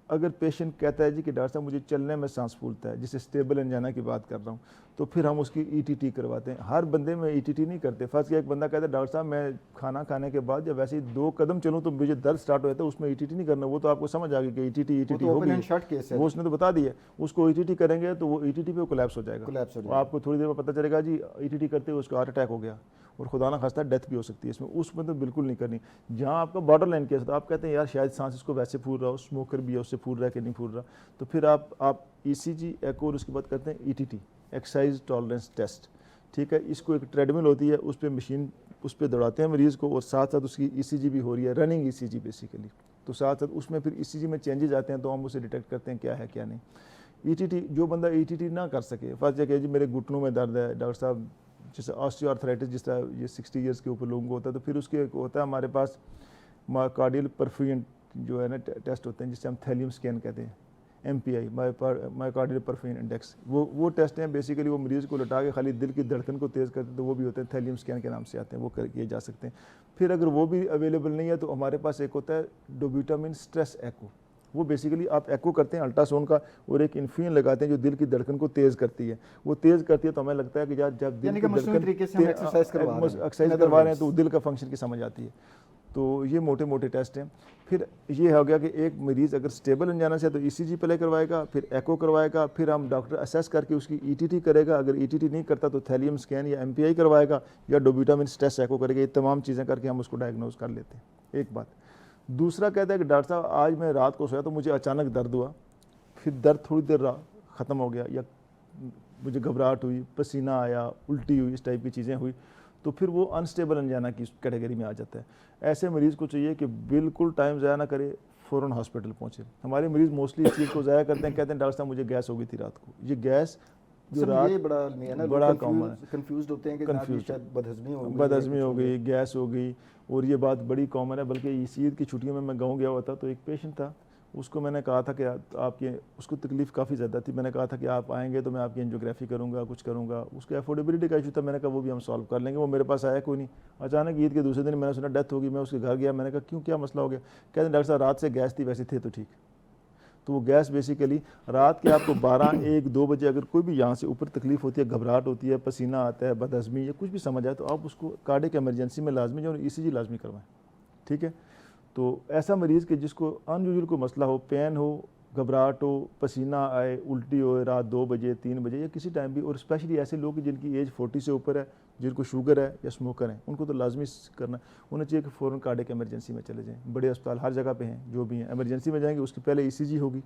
अगर पेशेंट कहता है जी कि डॉक्टर साहब मुझे चलने में सांस फूलता है, जिसे स्टेबल एंजाइना की बात कर रहा हूँ, तो फिर हम उसकी ईटीटी करवाते हैं। हर बंदे में ईटीटी नहीं करते। फर्स्ट एक बंदा कहता है डॉक्टर साहब मैं खाना खाने के बाद या वैसे ही 2 कदम चलूँ तो मुझे दर्द स्टार्ट हो जाता है, उसमें ईटीटी नहीं करना। वो तो आपको समझ आ गई कि ईटीटी होगी, वो उसने तो बता दिया। उसको ईटीटी करेंगे तो वो ईटीटी पे कोलैप्स हो जाएगा। आपको थोड़ी देर में पता चलेगा जी ईटीटी करते हुए उसको हार्ट अटैक हो गया, और खुदा ना खास्ता डेथ भी हो सकती है इसमें। उसमें तो बिल्कुल नहीं करनी। जहाँ आपका बॉर्डर लाइन केस है तो आप कहते हैं यार शायद सांस इसको वैसे फूल रहा हो, स्मोकर भी है उससे फूल रहा है कि नहीं फूल रहा, तो फिर आप ईसीजी एको और उसके बाद करते हैं ईटीटी, एक्सरसाइज टॉलरेंस टेस्ट। ठीक है, इसको एक ट्रेडमिल होती है, उस पर मशीन उस पर दौड़ाते हैं मरीज़ को, और साथ साथ उसकी ईसीजी भी हो रही है, रनिंग ईसीजी बेसिकली। तो साथ साथ उसमें फिर ईसीजी में चेंजेस आते हैं तो हम उसे डिटेक्ट करते हैं क्या है क्या नहीं। ईटीटी जो बंदा ईटीटी ना कर सके, फर्स्ट जगह जी मेरे घुटनों में दर्द है डॉक्टर साहब, जैसे ऑस्टियोआर्थराइटिस जिस तरह ये 60 ईयर्स के ऊपर लोगों को होता है, तो फिर उसके होता है हमारे पास मायोकार्डियल परफ्यूजन जो है ना टेस्ट होते हैं, जिससे हम थैलियम स्कैन कहते हैं, MPI मायोकार्डियल परफ्यूजन इंडेक्स। वो टेस्ट हैं बेसिकली, वो मरीज़ को लटा के खाली दिल की धड़कन को तेज़ करते हैं, तो वो भी होते हैं थैलियम स्कैन के नाम से आते हैं, वो किए जा सकते हैं। फिर अगर वो भी अवेलेबल नहीं है तो हमारे पास एक होता है डोब्यूटामाइन स्ट्रेस एको। वो बेसिकली आप एको करते हैं अल्ट्रासाउंड का, और एक इन्फ्यूजन लगाते हैं जो दिल की धड़कन को तेज़ करती है। वो तेज़ करती है तो हमें लगता है कि यार जब दिल की धड़कन एक्सरसाइज करवा रहे हैं तो दिल का फंक्शन की समझ आती है। तो ये मोटे मोटे टेस्ट हैं। फिर ये हो गया कि एक मरीज़ अगर स्टेबल एंजाइना से तो ईसीजी पहले करवाएगा, फिर एको करवाएगा, फिर हम डॉक्टर असेस करके उसकी ईटीटी करेगा। अगर ईटीटी नहीं करता तो थैलियम स्कैन या MPI करवाएगा या डोब्यूटामाइन स्ट्रेस एको करेगा। ये तमाम चीज़ें करके हम उसको डायग्नोज कर लेते हैं। एक बात। दूसरा कहता है कि डॉक्टर साहब आज मैं रात को सोया तो मुझे अचानक दर्द हुआ, फिर दर्द थोड़ी देर ख़त्म हो गया या मुझे घबराहट हुई, पसीना आया, उल्टी हुई, इस टाइप की चीज़ें हुई, तो फिर वो अनस्टेबल अंजाना की कैटेगरी में आ जाता है। ऐसे मरीज़ को चाहिए कि बिल्कुल टाइम ज़ाया ना करे, फ़ौरन हॉस्पिटल पहुँचे। हमारे मरीज़ मोस्टली इस चीज़ को ज़ाया करते हैं, कहते हैं डॉक्टर साहब मुझे गैस हो गई थी रात को। ये गैस जो सब रात ये बड़ा नहीं है ना, बड़ा कॉमन है, कंफ्यूज होते हैं कि जनाब ये कन्फ्यूज, शायद बदहजमी हो गई, बदहज़मी कुछ हो गया। गई, गैस हो गई, और ये बात बड़ी कॉमन है। बल्कि इस ईद की छुट्टियों में मैं गाँव गया हुआ था, तो एक पेशेंट था, उसको मैंने कहा था कि आपकी, उसको तकलीफ़ काफ़ी ज़्यादा थी, मैंने कहा था कि आप आएंगे तो मैं आपकी एंजियोग्राफी करूँगा, कुछ करूँगा। उसके अफोर्डेबिलिटी का इशू था, मैंने कहा वो भी हम सॉल्व कर लेंगे। वो मेरे पास आया कोई नहीं। अचानक ईद के दूसरे दिन मैंने सुना डेथ होगी। मैं उसके घर गया, मैंने कहा क्यों, क्या मसला हो गया? कहते हैं डॉक्टर साहब रात से गैस थी, वैसे थे तो ठीक। तो वो गैस बेसिकली रात के आपको 12, 1, 2 बजे अगर कोई भी यहाँ से ऊपर तकलीफ होती है, घबराहट होती है, पसीना आता है, बदहज़मी या कुछ भी समझ आए, तो आप उसको कार्डियक इमरजेंसी में लाजमी जाओ, ECG लाजमी करवाएं। ठीक है, तो ऐसा मरीज़ के जिसको अनयूजुअल कोई मसला हो, पेन हो, घबराहट हो, पसीना आए, उल्टी हो रात 2 बजे, 3 बजे या किसी टाइम भी, और स्पेशली ऐसे लोग जिनकी एज 40 से ऊपर है, जिनको शुगर है या स्मोकर है, उनको तो लाजमी करना, उन्हें चाहिए कि फ़ौरन कार्डियक इमरजेंसी में चले जाएं। बड़े अस्पताल हर जगह पे हैं, जो भी हैं, इमरजेंसी में जाएंगे, उसके पहले ECG होगी।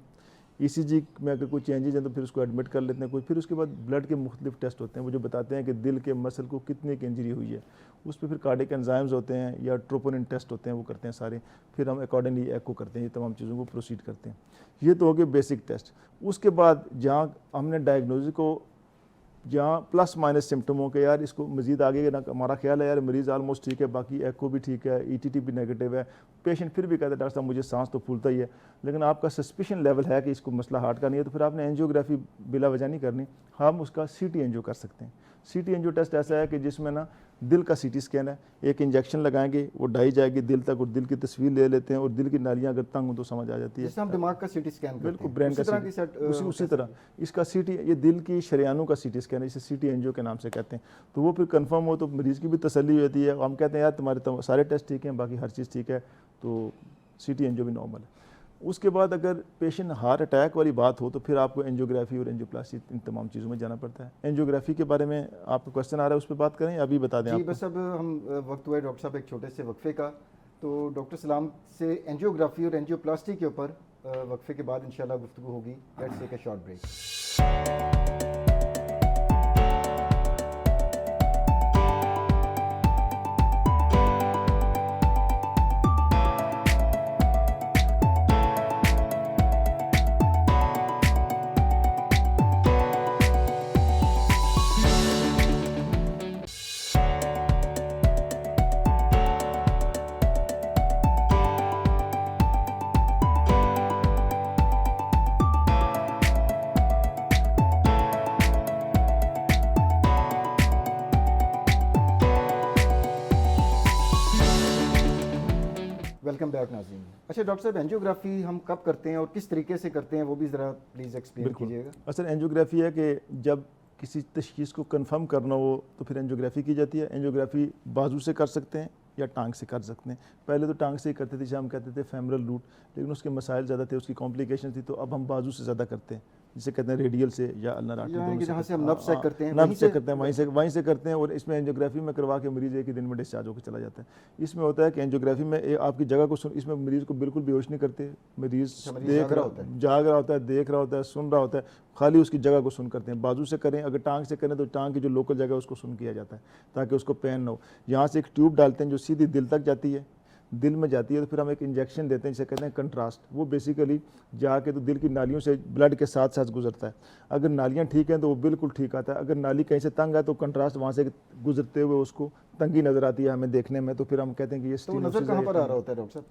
ECG में अगर कोई चेंजेज हैं तो फिर उसको एडमिट कर लेते हैं कोई, फिर उसके बाद ब्लड के मुख्तलिफ टेस्ट होते हैं, वो जो बताते हैं कि दिल के मसल को कितने की इंजरी हुई है। उस पर फिर कार्डियक एंजाइम्स होते हैं या ट्रोपोनिन टेस्ट होते हैं, वो करते हैं सारे। फिर हम अकॉर्डिंगली एको करते हैं, ये तमाम चीज़ों को प्रोसीड करते हैं। ये तो हो गए बेसिक टेस्ट। उसके बाद जहाँ हमने डायग्नोसिस को, जहाँ प्लस माइनस सिम्टम हो के यार इसको मजीद आगे ना, हमारा ख्याल है यार मरीज़ आलमोस्ट ठीक है, बाकी एको भी ठीक है, ETT भी नेगेटिव है, पेशेंट फिर भी कहता है डॉक्टर साहब मुझे सांस तो फूलता ही है, लेकिन आपका सस्पिशन लेवल है कि इसको मसला हार्ट का नहीं है, तो फिर आपने एंजियोग्राफी बिला वजह नहीं करनी। हम उसका CT एंजियो कर सकते हैं। CT एंजियो टेस्ट ऐसा है कि जिसमें ना दिल का CT स्कैन है, एक इंजेक्शन लगाएंगे, वो डाई जाएगी दिल तक, और दिल की तस्वीर ले लेते हैं, और दिल की नालियाँ अगर तंग हो तो समझ आ जाती है। जैसे हम दिमाग का CT स्कैन करते बिल्कुल, हैं, ब्रेन का उसी तरह CT, उसी तरह इसका CT, ये दिल की शरेयानों का CT स्कैन है, इसे CT एंजियो के नाम से कहते हैं। तो वो फिर कंफर्म हो तो मरीज़ की भी तसल्ली होती है। हम कहते हैं यार तुम्हारे सारे टेस्ट ठीक हैं, बाकी हर चीज़ ठीक है, तो CT एंजियो भी नॉर्मल है। उसके बाद अगर पेशेंट हार्ट अटैक वाली बात हो तो फिर आपको एंजियोग्राफी और एंजियोप्लास्टी, इन तमाम चीज़ों में जाना पड़ता है। एंजियोग्राफी के बारे में आपका क्वेश्चन आ रहा है, उस पर बात करें, अभी बता दें जी आपको? बस अब हम वक्त हुआ है डॉक्टर साहब एक छोटे से वक्फे का। तो डॉक्टर सलाम से एंजियोग्राफी और एंजियोप्लास्टी के ऊपर वक्फे के बाद इंशाल्लाह गुफ्तगू होगी। Let's take a short break. Welcome back नाज़रीन। अच्छा डॉक्टर साहब, एंजियोग्राफी हम कब करते हैं और किस तरीके से करते हैं, वो भी ज़रा प्लीज़ एक्सप्लेन कीजिएगा। असल एंजियोग्राफी है कि जब किसी तशखीस को कंफर्म करना हो तो फिर एंजियोग्राफी की जाती है। एंजियोग्राफी बाजू से कर सकते हैं या टांग से कर सकते हैं। पहले तो टांग से ही करते थे, जैसे हम कहते थे फेमरल रूट, लेकिन उसके मसाइल ज़्यादा थे, उसकी कॉम्प्लिकेशन थी, तो अब हम बाजू से ज़्यादा करते हैं, जिसे कहते हैं रेडियल से या अल्नर आर्टरी, जहाँ से हम नब्ज़ चेक करते हैं, नब्ज़ चेक करते हैं, वहीं से करते हैं। और इसमें एंजियोग्राफी में करवा के मरीज़ एक ही दिन में डिस्चार्ज होकर चला जाता है। इसमें होता है कि एंजियोग्राफी में आपकी जगह को इसमें मरीज़ को बिल्कुल बेहोश नहीं करते, मरीज़ जाग रहा होता है, देख रहा होता है, सुन रहा होता है, खाली उसकी जगह को सुन करते हैं। बाजू से करें, अगर टांग से करें तो टांग की जो लोकल जगह है उसको सुन किया जाता है ताकि उसको पेन ना हो। यहाँ से एक ट्यूब डालते हैं जो सीधी दिल तक जाती है, दिल में जाती है, तो फिर हम एक इंजेक्शन देते हैं जिसे कहते हैं कंट्रास्ट। वो बेसिकली जाके तो दिल की नालियों से ब्लड के साथ साथ गुजरता है। अगर नालियाँ ठीक हैं तो वो बिल्कुल ठीक आता है, अगर नाली कहीं से तंग है तो कंट्रास्ट वहाँ से गुजरते हुए उसको तंगी नज़र आती है हमें देखने में, तो फिर हम कहते हैं कि ये तो नज़र कहाँ पर आ रहा होता है डॉक्टर साहब?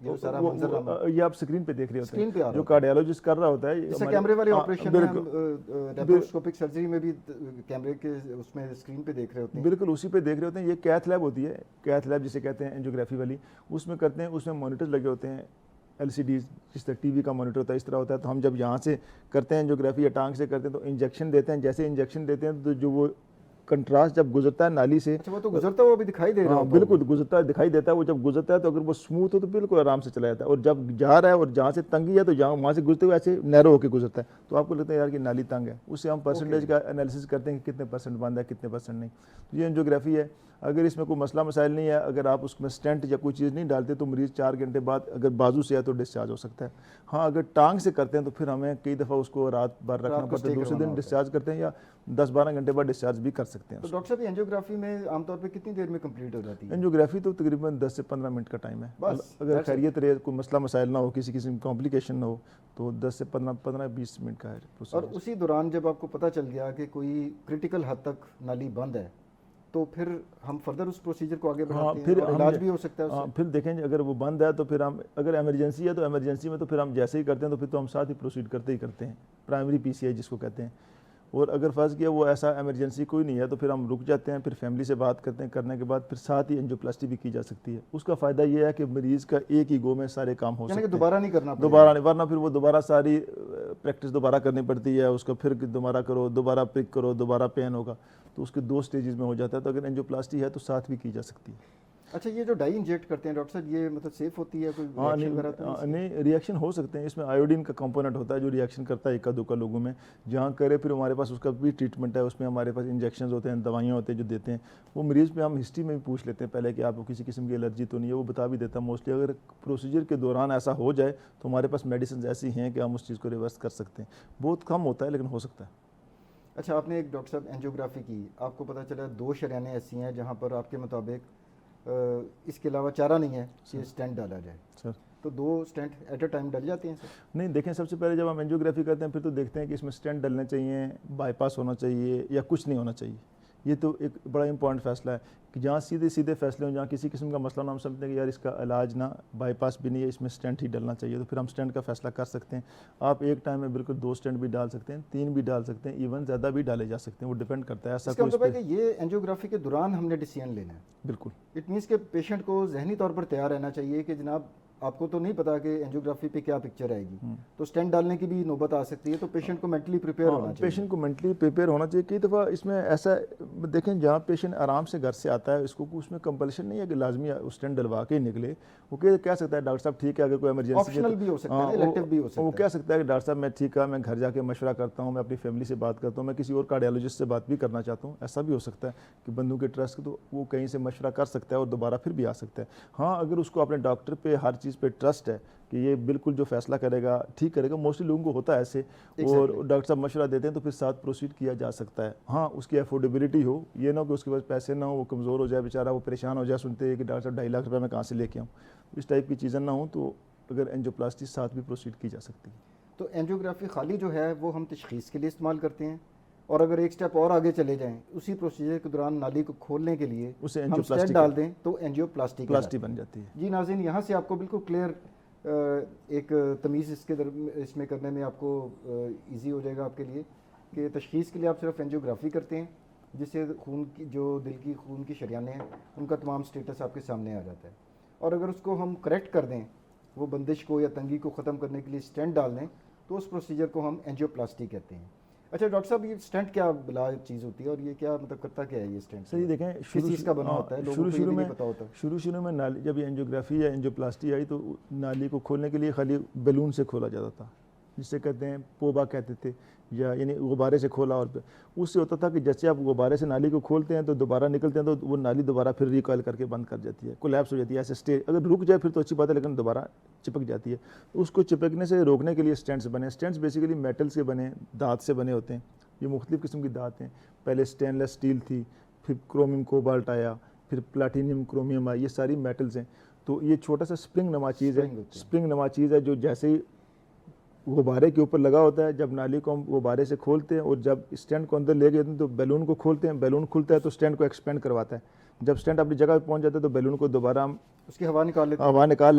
ये आप स्क्रीन पे देख रहे होते हैं, जो है। कार्डियोलॉजिस्ट कर रहा होता है। जैसे कैमरे वाले ऑपरेशन में हम लेप्रोस्कोपिक सर्जरी में भी कैमरे के उसमें स्क्रीन पे देख रहे होते हैं। बिल्कुल उसी पे देख रहे होते हैं। ये कैथ लैब होती है, कैथ लैब जिसे कहते हैं एंजियोग्राफी वाली, उसमें करते हैं। उसमें मॉनिटर्स लगे होते हैं, LCD, जिस तरह TV का मॉनिटर होता है, इस तरह होता है। तो हम जब यहाँ से करते हैं एंजियोग्राफी या टांग से करते हैं तो इंजेक्शन देते हैं। जैसे इंजेक्शन देते हैं तो जो वो कंट्रास्ट जब गुजरता है नाली से, अच्छा, वो तो गुजरता हुआ भी दिखाई दे रहा हाँ होता बिल्कुल गुजरता है, दिखाई देता है। वो जब गुजरता है तो अगर वो स्मूथ हो तो बिल्कुल आराम से चला जाता है, और जब जा रहा है और जहाँ से तंगी है तो जहाँ वहाँ से गुजरते हुए ऐसे नैरो होकर गुजरता है, तो आपको लगता है यार कि नाली तंग है। उससे हम परसेंटेज का एनालिसिस करते हैं कि कितने परसेंट बंद है, कितने परसेंट नहीं। तो ये एंजियोग्राफी है। अगर इसमें कोई मसला मसाइल नहीं है, अगर आप उसमें स्टेंट या कोई चीज़ नहीं डालते तो मरीज़ 4 घंटे बाद अगर बाजू से है तो डिस्चार्ज हो सकता है। हाँ, अगर टांग से करते हैं तो फिर हमें कई दफ़ा उसको रात भर रखना पड़ता है, दूसरे दिन डिस्चार्ज करते हैं, या 10-12 घंटे बाद डिस्चार्ज भी कर सकते हैं। तो डॉक्टर साहब, एंजियोग्राफी में आमतौर पे कितनी देर में कंप्लीट हो जाती है? एंजियोग्राफी तो तकरीबन 10 से 15 मिनट का टाइम है। बस, अगर खैरियत रहे, कोई मसला मसाइल ना हो, किसी किस्म की कॉम्प्लिकेशन ना हो, तो 10 से 15-20 मिनट का है और प्रोसीजर। उसी दौरान जब आपको पता चल गया कि कोई क्रिटिकल हद तक नाली बंद है, तो फिर हम फर्दर उस प्रोसीजर को आगे बढ़ाते हैं, फिर और इलाज भी हो सकता है उससे? फिर देखें अगर वो बंद है तो फिर हम, अगर इमरजेंसी है तो इमरजेंसी में तो फिर हम जैसे ही करते हैं तो फिर तो हम साथ ही प्रोसीड करते ही करते हैं, प्राइमरी पीसीआई जिसको कहते हैं। और अगर फर्ज किया वो ऐसा इमरजेंसी कोई नहीं है तो फिर हम रुक जाते हैं, फिर फैमिली से बात करते हैं, करने के बाद फिर साथ ही एंजियोप्लास्टी भी की जा सकती है। उसका फ़ायदा ये है कि मरीज़ का एक ही गो में सारे काम हो सकते हैं, दोबारा नहीं करना पड़ेगा। दोबारा नहीं, वरना फिर वो दोबारा सारी प्रैक्टिस दोबारा करनी पड़ती है, उसको फिर दोबारा करो, दोबारा पिक करो, दोबारा पेन होगा, तो उसके 2 स्टेजेस में हो जाता है। तो अगर एंजियोप्लास्टी है तो साथ भी की जा सकती है। अच्छा, ये जो डाई इंजेक्ट करते हैं डॉक्टर साहब, ये मतलब सेफ होती है? कोई हाँ रिएक्शन वगैरह तो नहीं? नहीं, रिएक्शन हो सकते हैं। इसमें आयोडीन का कंपोनेंट होता है जो रिएक्शन करता है एका दुक्का लोगों में। जहाँ करे फिर हमारे पास उसका भी ट्रीटमेंट है, उसमें हमारे पास इंजेक्शन होते हैं, दवाइयाँ होती हैं जो देते हैं। वो मरीज़ पे हम हिस्ट्री में भी पूछ लेते हैं पहले कि आपको किसी किस्म की एलर्जी तो नहीं है, वो बता भी देता है मोस्टली। अगर प्रोसीजर के दौरान ऐसा हो जाए तो हमारे पास मेडिसिन ऐसी हैं कि हम उस चीज़ को रिवर्स कर सकते हैं। बहुत कम होता है लेकिन हो सकता है। अच्छा, आपने एक डॉक्टर साहब एंजियोग्राफी की, आपको पता चला 2 शरेयानें ऐसी हैं जहाँ पर आपके मुताबिक इसके अलावा चारा नहीं है कि स्टेंट डाला जाए, सर तो 2 स्टेंट एट अ टाइम डल जाते हैं सर? नहीं, देखें सबसे पहले जब हम एंजियोग्राफी करते हैं फिर तो देखते हैं कि इसमें स्टेंट डलने चाहिए, बाईपास होना चाहिए या कुछ नहीं होना चाहिए। ये तो एक बड़ा इंपॉर्टेंट फैसला है कि जहाँ सीधे सीधे फैसले हों, जहाँ किसी किस्म का मसला ना हम समझते हैं कि यार इसका इलाज ना बाईपास भी नहीं है, इसमें स्टेंट ही डलना चाहिए, तो फिर हम स्टेंट का फैसला कर सकते हैं। आप एक टाइम में बिल्कुल 2 स्टेंट भी डाल सकते हैं, 3 भी डाल सकते हैं, इवन ज़्यादा भी डाले जा सकते हैं, वो डिपेंड करता है। ऐसा इसका कोई मतलब है कि ये एंजियोग्राफी के दौरान हमने डिसीजन लेना है। बिल्कुल इट मीन्स के पेशेंट को जहनी तौर पर तैयार रहना चाहिए कि जनाब आपको तो नहीं पता कि एंजियोग्राफी पे क्या पिक्चर आएगी, तो स्टेंट डालने की भी नौबत आ सकती है, तो पेशेंट को मेंटली प्रिपेयर होना चाहिए। पेशेंट को मेंटली प्रिपेयर होना चाहिए। कई दफ़ा इसमें ऐसा देखें, जहाँ पेशेंट आराम से घर से आता है, इसको उसमें कंपल्शन नहीं है कि लाजमी स्टेंट डलवा के ही निकले। वो कह सकता है डॉक्टर साहब ठीक है, अगर कोई इमरजेंसी ऑप्शनल भी हो सकता है, इलेक्टिव भी हो सकता है। वो कह सकता है कि डॉक्टर साहब मैं ठीक है, मैं घर जाके मशवरा करता हूँ, मैं अपनी फैमिली से बात करता हूँ, मैं किसी और कार्डियोलॉजिस्ट से बात भी करना चाहता हूँ। ऐसा भी हो सकता है कि बंदों के ट्रस्ट तो वो कहीं से मशवरा कर सकता है और दोबारा फिर भी आ सकता है। हाँ, अगर उसको अपने डॉक्टर पे हर चीज़ पे ट्रस्ट है कि ये बिल्कुल जो फैसला करेगा ठीक करेगा, मोस्टली लोगों को होता है ऐसे, और डॉक्टर साहब मशवरा देते हैं तो फिर साथ प्रोसीड किया जा सकता है। हाँ, उसकी अफोर्डेबिलिटी हो, ये ना हो कि उसके पास पैसे ना हो, वो कमज़ोर हो जाए बेचारा, वो परेशान हो जाए सुनते हैं कि डॉक्टर साहब 2.5 लाख रुपये मैं कहाँ से लेके आऊँ। इस टाइप की चीज़ें ना हो तो अगर एंजियोप्लास्टी साथ भी प्रोसीड की जा सकती है। तो एंजियोग्राफी खाली जो है वो हम तशखीस के लिए इस्तेमाल करते हैं, और अगर एक स्टेप और आगे चले जाएं, उसी प्रोसीजर के दौरान नाली को खोलने के लिए उसे हम स्टेंट डाल दें तो एंजियोप्लास्टी बन जाती है। जी नाज़रीन, यहाँ से आपको बिल्कुल क्लियर एक तमीज़ इसमें करने में आपको इजी हो जाएगा आपके लिए कि तशखीस के लिए आप सिर्फ एंजियोग्राफी करते हैं, जिससे खून की जो दिल की खून की शरियानें हैं उनका तमाम स्टेटस आपके सामने आ जाता है। और अगर उसको हम करेक्ट कर दें, वो बंदिश को या तंगी को ख़त्म करने के लिए स्टेंट डाल दें, तो उस प्रोसीजर को हम एंजियोप्लास्टी कहते हैं। अच्छा डॉक्टर साहब, ये स्टेंट क्या बिला चीज़ होती है और ये क्या मतलब करता क्या है ये स्टेंट? सही देखें, किस चीज़ का बना होता है, लोगों को ये भी नहीं पता होता। शुरू में नाली, जब ये एंजियोग्राफी या एंजियोप्लास्टी आई तो नाली को खोलने के लिए खाली बैलून से खोला जाता था, जिससे कहते हैं पोबा कहते थे, या यानी गुब्बारे से खोला, और उससे होता था कि जैसे आप गुब्बारे से नाली को खोलते हैं तो दोबारा निकलते हैं तो वो नाली दोबारा फिर रिकॉइल करके बंद कर जाती है, कोलैप्स हो जाती है। ऐसे स्टेज अगर रुक जाए फिर तो अच्छी बात है, लेकिन दोबारा चिपक जाती है। उसको चिपकने से रोकने के लिए स्टेंट्स बने। स्टेंट्स बेसिकली मेटल से बने, दांत से बने होते हैं। ये मुख्तलिफ़ किस्म की दांत हैं। पहले स्टेनलेस स्टील थी, फिर क्रोमियम कोबाल्ट आया, फिर प्लाटीनियम क्रोमियम आया, ये सारी मेटल्स हैं। तो ये छोटा सा स्प्रिंग नमा चीज़ है जो जैसे ही गुब्बारे के ऊपर लगा होता है, जब नाली को हम गुब्बारे से खोलते हैं और जब स्टैंड को अंदर ले गए तो बैलून को खोलते हैं, बैलून खुलता है तो स्टैंड को एक्सपेंड करवाता है। जब स्टैंड अपनी जगह पर पहुंच जाता है तो बैलून को दोबारा हम उसकी हवा निकाल लेते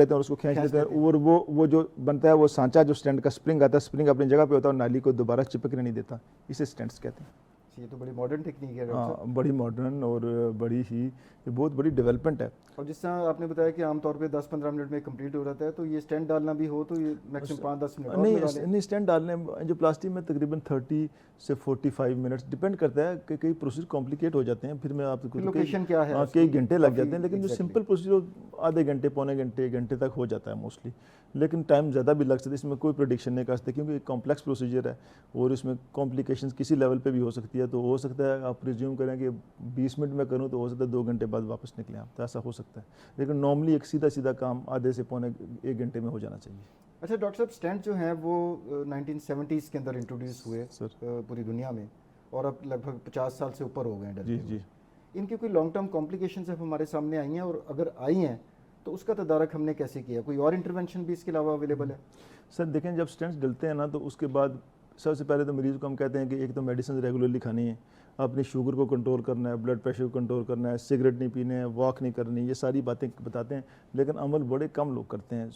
हैं और उसको खींच लेते हैं, और वो जो बनता है वो सांचा जो स्टैंड का स्प्रिंग आता है, स्प्रिंग अपनी जगह पे होता है और नाली को दोबारा चिपकने नहीं देता। इसे स्टैंड्स कहते हैं। ये तो बड़ी मॉडर्न टेक्निक है डॉक्टर साहब। हाँ, बड़ी मॉडर्न और बड़ी ही, ये बहुत बड़ी डेवलपमेंट है। और जिस तरह आपने बताया कि आमतौर पे 10-15 मिनट में कंप्लीट हो जाता है, तो ये स्टेंट डालना भी हो तो ये मैक्सिमम 5-10 मिनट और लगा लें। नहीं, स्टेंट डालने एंजियोप्लास्टी में तकरीबन 30 से 45 मिनट्स डिपेंड करता है कि कई प्रोसीजर कॉम्प्लिकेट हो जाते हैं, फिर मैं आपको लोकेशन क्या है, कई घंटे लग जाते हैं, लेकिन जो exactly। सिंपल प्रोसीजर आधे घंटे, पौने घंटे, घंटे तक हो जाता है मोस्टली, लेकिन टाइम ज़्यादा भी लग सकता है, इसमें कोई प्रोडिक्शन नहीं कर सकते क्योंकि एक कॉम्प्लेक्स प्रोसीजर है और इसमें कॉम्प्लिकेशंस किसी लेवल पे भी हो सकती है। तो हो सकता है आप प्रिज्यूम करें कि 20 मिनट में करूँ तो हो सकता है 2 घंटे बाद वापस निकले आप, तो ऐसा हो सकता है, लेकिन नॉर्मली एक सीधा सीधा काम आधे से पौने 1 घंटे में हो जाना चाहिए। अच्छा डॉक्टर साहब, स्टेंट जो हैं वो 1970s के अंदर इंट्रोड्यूस हुए पूरी दुनिया में, और अब लगभग 50 साल से ऊपर हो गए हैं। जी जी। इनकी कोई लॉन्ग टर्म कॉम्प्लिकेशंस अब हमारे सामने आई हैं, और अगर आई हैं तो उसका तदारक हमने कैसे किया? कोई और इंटरवेंशन भी इसके अलावा अवेलेबल है? सर देखें, जब स्टेंट्स डलते हैं ना तो उसके बाद सबसे पहले तो मरीज़ को हम कहते हैं कि एक तो मेडिसिन रेगुलरली खानी है, अपनी शुगर को कंट्रोल करना है, ब्लड प्रेशर को कंट्रोल करना है, सिगरेट नहीं पीने हैं, वॉक नहीं करनी, ये सारी बातें बताते हैं, लेकिन अमल बड़े कम लोग करते हैं।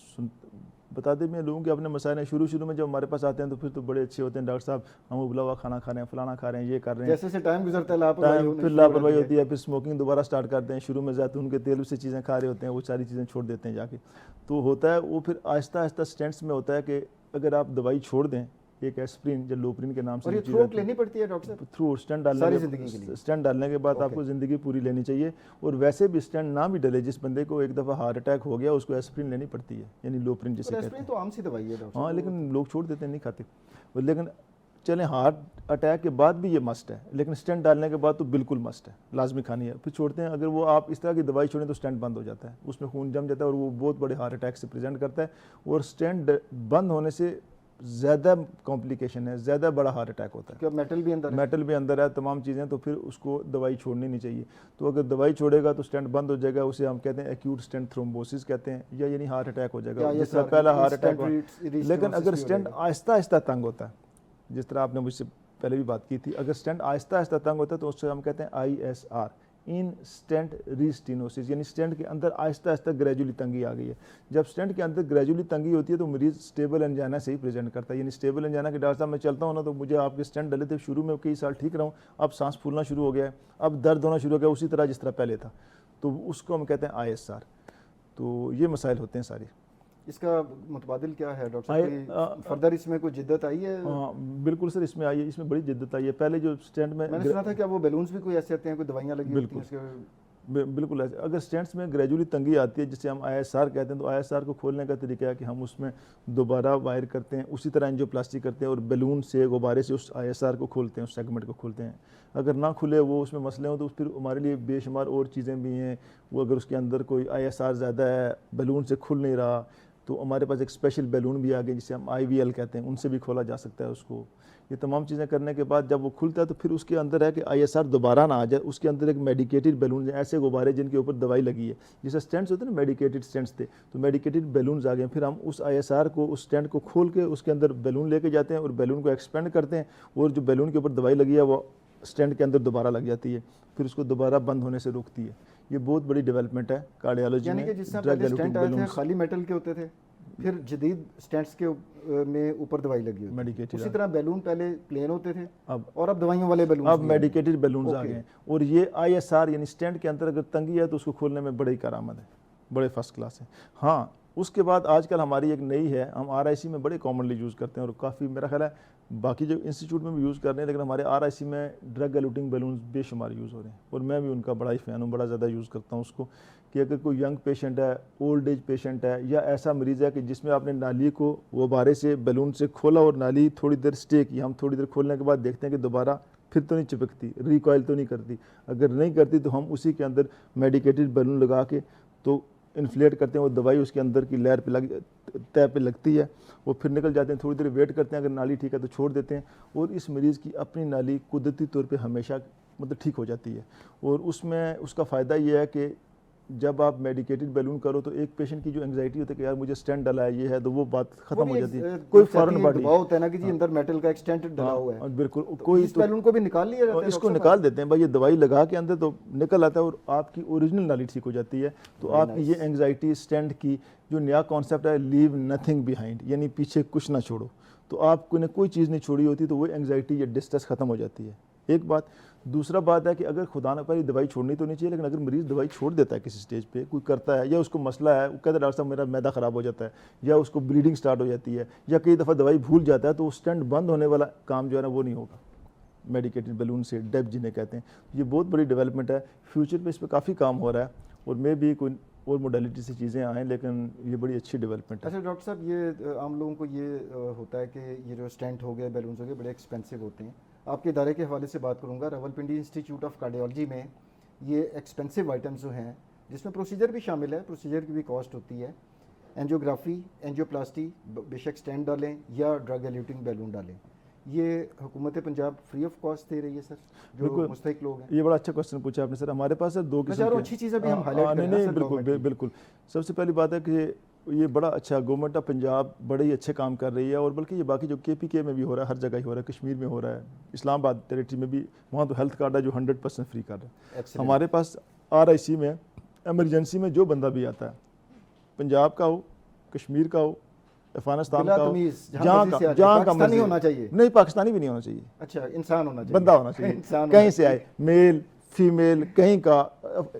बताते भी हैं लोगों के अपने मसाइल हैं। शुरू में जब हमारे पास आते हैं तो फिर तो बड़े अच्छे होते हैं, डॉक्टर साहब हम उबला हुआ खाना खा रहे हैं, फलाना खा रहे हैं, ये कर रहे हैं, जैसे टाइम गुजरता है फिर लापरवाही होती है, फिर स्मोकिंग दोबारा स्टार्ट करते हैं। शुरू में जैतून के तेल से चीज़ें खा रहे होते हैं, वो सारी चीज़ें छोड़ देते हैं जाके। तो होता है वो फिर आहिस्ता आहिस्ता स्टेंट्स में होता है कि अगर आप दवाई छोड़ दें, एक एस्प्रिन या लोप्रिन के नाम से, और ये थ्रू लेनी पड़ती है डॉक्टर साहब? थ्रू स्टेंट डालने के बाद आपको ज़िंदगी पूरी लेनी चाहिए। और वैसे भी स्टेंट ना भी डले, जिस बंदे को एक दफ़ा हार्ट अटैक हो गया उसको एस्प्रिन लेनी पड़ती है, यानी लोप्रिन जिसे कहते हैं। तो आम सी दवाई है डॉक्टर। हाँ, लेकिन लोग छोड़ देते हैं, नहीं खाते। लेकिन चलें, हार्ट अटैक के बाद भी ये मस्ट है, लेकिन स्टेंट डालने के बाद तो बिल्कुल मस्ट है, लाजमी खानी है। फिर छोड़ते हैं, अगर वो आप इस तरह की दवाई छोड़ें तो स्टेंट बंद हो जाता है, उसमें खून जम जाता है और वो बहुत बड़े हार्ट अटैक से प्रेजेंट करता है। और स्टेंट बंद होने से ज़्यादा कॉम्प्लिकेशन है, ज़्यादा बड़ा हार्ट अटैक होता है। क्या मेटल भी अंदर है? मेटल भी अंदर है, तमाम चीज़ें, तो फिर उसको दवाई छोड़नी नहीं चाहिए। तो अगर दवाई छोड़ेगा तो स्टेंट बंद हो जाएगा, उसे हम कहते हैं एक्यूट स्टेंट थ्रोम्बोसिस कहते हैं, या यानी हार्ट अटैक हो जाएगा, जिस तरह पहला हार्ट अटैक हुआ। लेकिन अगर स्टेंट आहिस्ता आहिस्ता तंग होता है, जिस तरह आपने मुझसे पहले भी बात की थी, अगर स्टेंट आहिस्ता आहिस्ता तंग होता है तो उससे हम कहते हैं ISR, इन स्टेंट रीस्टिनोसिस, यानी स्टेंट के अंदर आहिस्ता आहिस्ता ग्रेजुअली तंगी आ गई है। जब स्टेंट के अंदर ग्रेजुअली तंगी होती है तो मरीज स्टेबल एंजाइना से ही प्रेजेंट करता है, यानी स्टेबल एंजाइना के डॉक्टर साहब मैं चलता हूँ ना तो मुझे आपके स्टेंट डले थे, शुरू में कई साल ठीक रहा हूँ, अब सांस फूलना शुरू हो गया है, अब दर्द होना शुरू हो गया उसी तरह जिस तरह पहले था, तो उसको हम कहते हैं ISR। तो ये मसाइल होते हैं सारे। इसका मुतबादिल क्या है डॉक्टर साहब? फर्दर इसमें कोई जिद्दत आई है? हाँ बिल्कुल सर, इसमें आई है, इसमें बड़ी जिद्दत आई है। पहले जो स्टेंट में मैंने सुना था क्या वो बैलून्स भी कोई ऐसे आते हैं, कोई दवाइयाँ लगी होती हैं उसके? बिल्कुल ऐसे, अगर स्टेंट्स में ग्रेजुअली तंगी आती है जिसे हम ISR कहते हैं, तो ISR को खोलने का तरीका है कि हम उसमें दोबारा वायर करते हैं, उसी तरह एंजियोप्लास्टी करते हैं और बैलून से, गुब्बारे से उस ISR को खोलते हैं, उस सेगमेंट को खोलते हैं। अगर ना खुले, वो उसमें मसले हों, तो फिर हमारे लिए बेशुमार और चीज़ें भी हैं। वो अगर उसके अंदर कोई ISR ज़्यादा है, बैलून से खुल नहीं रहा, तो हमारे पास एक स्पेशल बैलून भी आ गए जिसे हम IVL कहते हैं, उनसे भी खोला जा सकता है उसको। ये तमाम चीज़ें करने के बाद जब वो खुलता है तो फिर उसके अंदर है कि ISR दोबारा ना आ जाए, उसके अंदर एक मेडिकेटेड बैलून, ऐसे गुब्बारे जिनके ऊपर दवाई लगी है, जैसे स्टेंट्स होते हैं ना, मेडिकेटेड स्टेंट्स थे, तो मेडिकेटेड बैलून्स आ गए। फिर हम उस ISR को, उस स्टेंट को खोल के उसके अंदर बैलून लेके जाते हैं और बैलून को एक्सपेंड करते हैं, और जो बैलून के ऊपर दवाई लगी है वो स्टेंट के अंदर दोबारा लग जाती है, फिर उसको दोबारा बंद होने से रोकती है। ये बहुत बड़ी डेवलपमेंट है कार्डियोलॉजी में। खाली मेटल के होते थे, फिर जदीद स्टेंट्स के में ऊपर दवाई लगी होती मेडिकेटेड, उसी तरह बैलून पहले प्लेन होते थे और अब दवाइयों वाले बैलून, अब मेडिकेटेड बैलून्स आ गए। और ये ISR यानी स्टेंट के अंदर अगर तंगी है तो उसको खोलने में बड़ी करामत है, बड़े फर्स्ट क्लास है। हाँ, उसके बाद आजकल हमारी एक नई है, हम RIC में बड़े कॉमनली यूज़ करते हैं और काफ़ी मेरा ख्याल है बाकी जो इंस्टीट्यूट में भी यूज़ कर रहे हैं, लेकिन हमारे RIC में ड्रग एलूटिंग बैलून्स बेशुमार यूज़ हो रहे हैं और मैं भी उनका बड़ा ही फ़ैन हूँ, बड़ा ज़्यादा यूज़ करता हूँ उसको। कि अगर कोई यंग पेशेंट है, ओल्ड एज पेशेंट है, या ऐसा मरीज़ है कि जिसमें आपने नाली को गुब्बारे से, बैलून से खोला और नाली थोड़ी देर स्टे की, हम थोड़ी देर खोलने के बाद देखते हैं कि दोबारा फिर तो नहीं चिपकती, रिकॉइल तो नहीं करती, अगर नहीं करती तो हम उसी के अंदर मेडिकेटेड बैलून लगा के तो इन्फ्लेट करते हैं, वो दवाई उसके अंदर की लेयर पे तय पे लगती है, वो फिर निकल जाते हैं, थोड़ी देर वेट करते हैं, अगर नाली ठीक है तो छोड़ देते हैं, और इस मरीज़ की अपनी नाली कुदरती तौर पे हमेशा मतलब ठीक हो जाती है। और उसमें उसका फ़ायदा ये है कि जब आप मेडिकेटेड बैलून करो तो एक पेशेंट की जो एंग्जाइटी होती है कि यार मुझे स्टेंट डला है, ये है, तो वो बात खत्म हो जाती है। कोई फॉरेन बॉडी होता है ना कि जी अंदर मेटल का एक स्टेंट डला हुआ है, बिल्कुल, तो कोई इस बैलून को भी निकाल लिया जाता है, इसको निकाल देते हैं भाई, ये दवाई लगा के अंदर तो निकल आता है और आपकी ओरिजिनल नाली ठीक हो जाती है। तो आपकी ये एंग्जाइटी स्टेंट की जो नया कॉन्सेप्ट है, लीव नथिंग बिहाइंड, यानी पीछे कुछ ना छोड़ो, तो आपको ने कोई चीज़ नहीं छोड़ी होती तो वो एंग्जाइटी या डिस्ट्रेस खत्म हो जाती है। एक बात। दूसरा बात है कि अगर खुदा न करे दवाई छोड़नी तो नहीं चाहिए, लेकिन अगर मरीज़ दवाई छोड़ देता है किसी स्टेज पे, कोई करता है या उसको मसला है, वो कहता है डॉक्टर साहब मेरा मैदा ख़राब हो जाता है, या उसको ब्लीडिंग स्टार्ट हो जाती है, या कई दफ़ा दवाई भूल जाता है, तो स्टेंट बंद होने वाला काम जो है ना वो नहीं होगा मेडिकेटेड बैलून से, डेप जिन्हें कहते हैं। ये बहुत बड़ी डेवलपमेंट है, फ्यूचर में इस पर काफ़ी काम हो रहा है और मे भी कोई और मोडालिटी से चीज़ें आएँ, लेकिन ये बड़ी अच्छी डेवलपमेंट है। अच्छा डॉक्टर साहब, ये आम लोगों को ये होता है कि ये जो स्टेंट हो गए, बैलून्स हो गए, बड़े एक्सपेंसिव होते हैं। आपके इदारे के हवाले से बात करूँगा, रावलपिंडी इंस्टीट्यूट ऑफ कार्डियोलॉजी में ये एक्सपेंसिव आइटम्स जो हैं, जिसमें प्रोसीजर भी शामिल है, प्रोसीजर की भी कॉस्ट होती है, एंजियोग्राफी, एंजियोप्लास्टी, बेशक स्टेंट डालें या ड्रग एल्यूटिंग बैलून डालें, ये हुकूमत पंजाब फ्री ऑफ कॉस्ट दे रही है सर, जो मुस्तहिक लोग हैं? ये बड़ा अच्छा क्वेश्चन पूछा आपने सर। हमारे पास सर दो किस्म के अच्छी चीज़ें भी हम हाईलाइट करें नहीं सर, बिल्कुल बिल्कुल। सबसे पहली बात है कि ये बड़ा अच्छा, गवर्नमेंट ऑफ पंजाब बड़े ही अच्छे काम कर रही है, और बल्कि ये बाकी जो KPK में भी हो रहा है, हर जगह ही हो रहा है, कश्मीर में हो रहा है, इस्लामाबाद टेरिटरी में भी, वहाँ तो हेल्थ कार्ड है जो 100% फ्री कार्ड है। हमारे पास RIC में एमरजेंसी में जो बंदा भी आता है, पंजाब का हो, कश्मीर का हो, अफगानिस्तान का हो, जहाँ का नहीं होना चाहिए, नहीं पाकिस्तानी भी नहीं होना चाहिए, अच्छा इंसान होना चाहिए, बंदा होना चाहिए, कहीं से आए, मेल फीमेल कहीं का।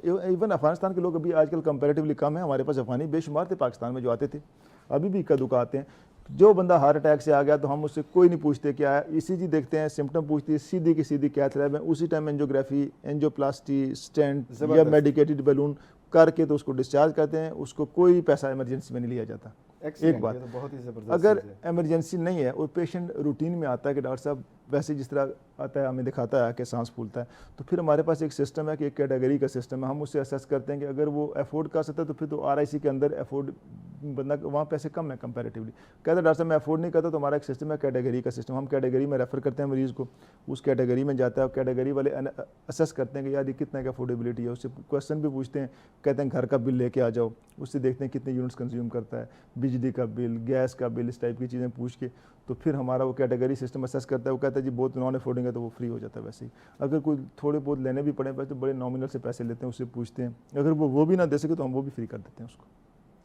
इवन अफगानिस्तान के लोग अभी आजकल कंपैरेटिवली कम है, हमारे पास अफगानी बेशुमार थे पाकिस्तान में जो आते थे, अभी भी इक्का दुक्का आते हैं। जो बंदा हार्ट अटैक से आ गया तो हम उससे कोई नहीं पूछते क्या है, ECG देखते हैं, सिम्टम पूछती है, सीधी की सीधी कैथ लैब में उसी टाइम एंजियोग्राफी, एंजियोप्लास्टी, स्टेंट या मेडिकेटेड बैलून करके तो उसको डिस्चार्ज करते हैं, उसको कोई पैसा इमरजेंसी में नहीं लिया जाता। एक बात, तो बहुत ही ज़बरदस्त। अगर इमरजेंसी नहीं है और पेशेंट रूटीन में आता है कि डॉक्टर साहब वैसे जिस तरह आता है, हमें दिखाता है कि सांस फूलता है, तो फिर हमारे पास एक सिस्टम है कि एक कैटेगरी का सिस्टम है, हम उससे असेस करते हैं कि अगर वो अफोर्ड कर सकता है तो फिर तो RIC के अंदर अफोर्ड बंदा, वहाँ पैसे कम है कंपैरेटिवली, कहता है डॉक्टर साहब मैं अफोर्ड नहीं करता, तो हमारा एक सिस्टम है कैटेगरी का सिस्टम, हम कैटेगरी में रेफर करते हैं मरीज़ को, उस कैटेगरी में जाता है, कैटेगरी वाले असेस करते हैं कि यार ये कितना का अफोर्डेबिलिटी है, उससे क्वेश्चन भी पूछते हैं, कहते हैं घर का बिल लेके आ जाओ, उससे देखते हैं कितने यूनिट्स कंज्यूम करता है, बिजली का बिल, गैस का बिल, इस टाइप की चीज़ें पूछ के तो फिर हमारा वो कैटेगरी सिस्टम असेस करता है, वो कहता है जी बहुत नॉन अफोर्डिंग है तो वो फ्री हो जाता है। वैसे ही अगर कोई थोड़े बहुत लेने भी पड़े तो बड़े नॉमिनल से पैसे लेते हैं, उससे पूछते हैं, अगर वो भी ना दे सके तो हम वो भी फ्री कर देते हैं उसको।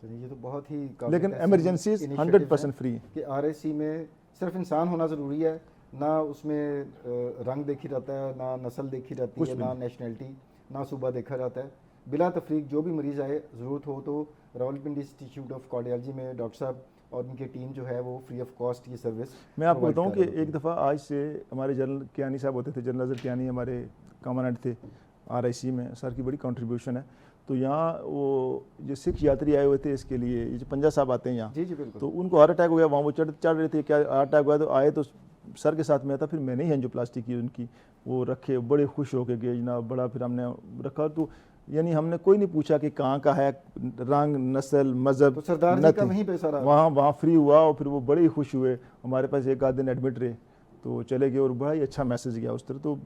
चलिए ये तो बहुत ही, लेकिन इमरजेंसी 100% फ्री है कि RIC में सिर्फ इंसान होना ज़रूरी है, ना उसमें रंग देखी जाता है, ना नस्ल देखी जाती है, ना नेशनलिटी, ना सूबा देखा जाता है, बिला तफरीक जो भी मरीज़ आए, ज़रूरत हो तो रावलपिंडी इंस्टीट्यूट ऑफ कार्डियोलॉजी में डॉक्टर साहब और उनकी टीम जो है वो फ्री ऑफ कॉस्ट ये सर्विस। मैं आपको बताऊं कि एक दफ़ा आज से हमारे जनरल कियानी साहब होते थे, जनरल कियानी हमारे कमांडेंट थे RIC में, सर की बड़ी कंट्रीब्यूशन है। तो यहाँ वो जो सिख यात्री आए हुए थे इसके लिए, ये जो पंजा साहब आते हैं यहाँ, जी जी बिल्कुल, तो उनको हार्ट अटैक हो गया, वहाँ वो चढ़ रहे थे, क्या हार्ट अटैक हुआ, तो आए तो सर के साथ में था, फिर मैंने ही एंजियोप्लास्टी की उनकी, वो रखे, बड़े खुश होके गए जनाब, बड़ा फिर हमने रखा, तो यानी हमने कोई नहीं पूछा कि कहाँ का है, रंग, नस्ल, मजहब, तो सरदार जी का वहीं पे सारा वहाँ फ्री हुआ, और फिर वो बड़े ही खुश हुए। हमारे पास एक आध दिन एडमिट रहे तो चले गए, और बड़ा ही अच्छा मैसेज गया उस तरह। तो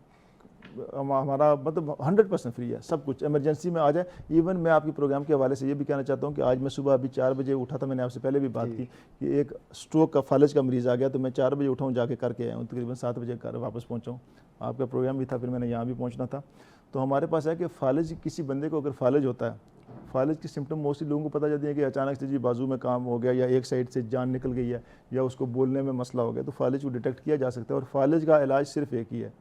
हमारा मतलब 100% फ्री है सब कुछ, इमरजेंसी में आ जाए। इवन मैं आपके प्रोग्राम के हवाले से ये भी कहना चाहता हूँ कि आज मैं सुबह अभी 4 बजे उठा था, मैंने आपसे पहले भी बात की कि एक स्ट्रोक का फालज का मरीज़ आ गया, तो मैं 4 बजे उठाऊँ, जाके करके आया हूँ, तकरीबन 7 बजे घर वापस पहुँचाऊँ। आपका प्रोग्राम भी था, फिर मैंने यहाँ भी पहुँचना था। तो हमारे पास है कि फालज, किसी बंदे को अगर फालज होता है, फालज की सिम्टम मोस्टली लोगों को पता जाती है कि अचानक से जी बाजू में काम हो गया, या एक साइड से जान निकल गई है, या उसको बोलने में मसला हो गया, तो फालज को डिटेक्ट किया जा सकता है। और फालज का इलाज सिर्फ एक ही है,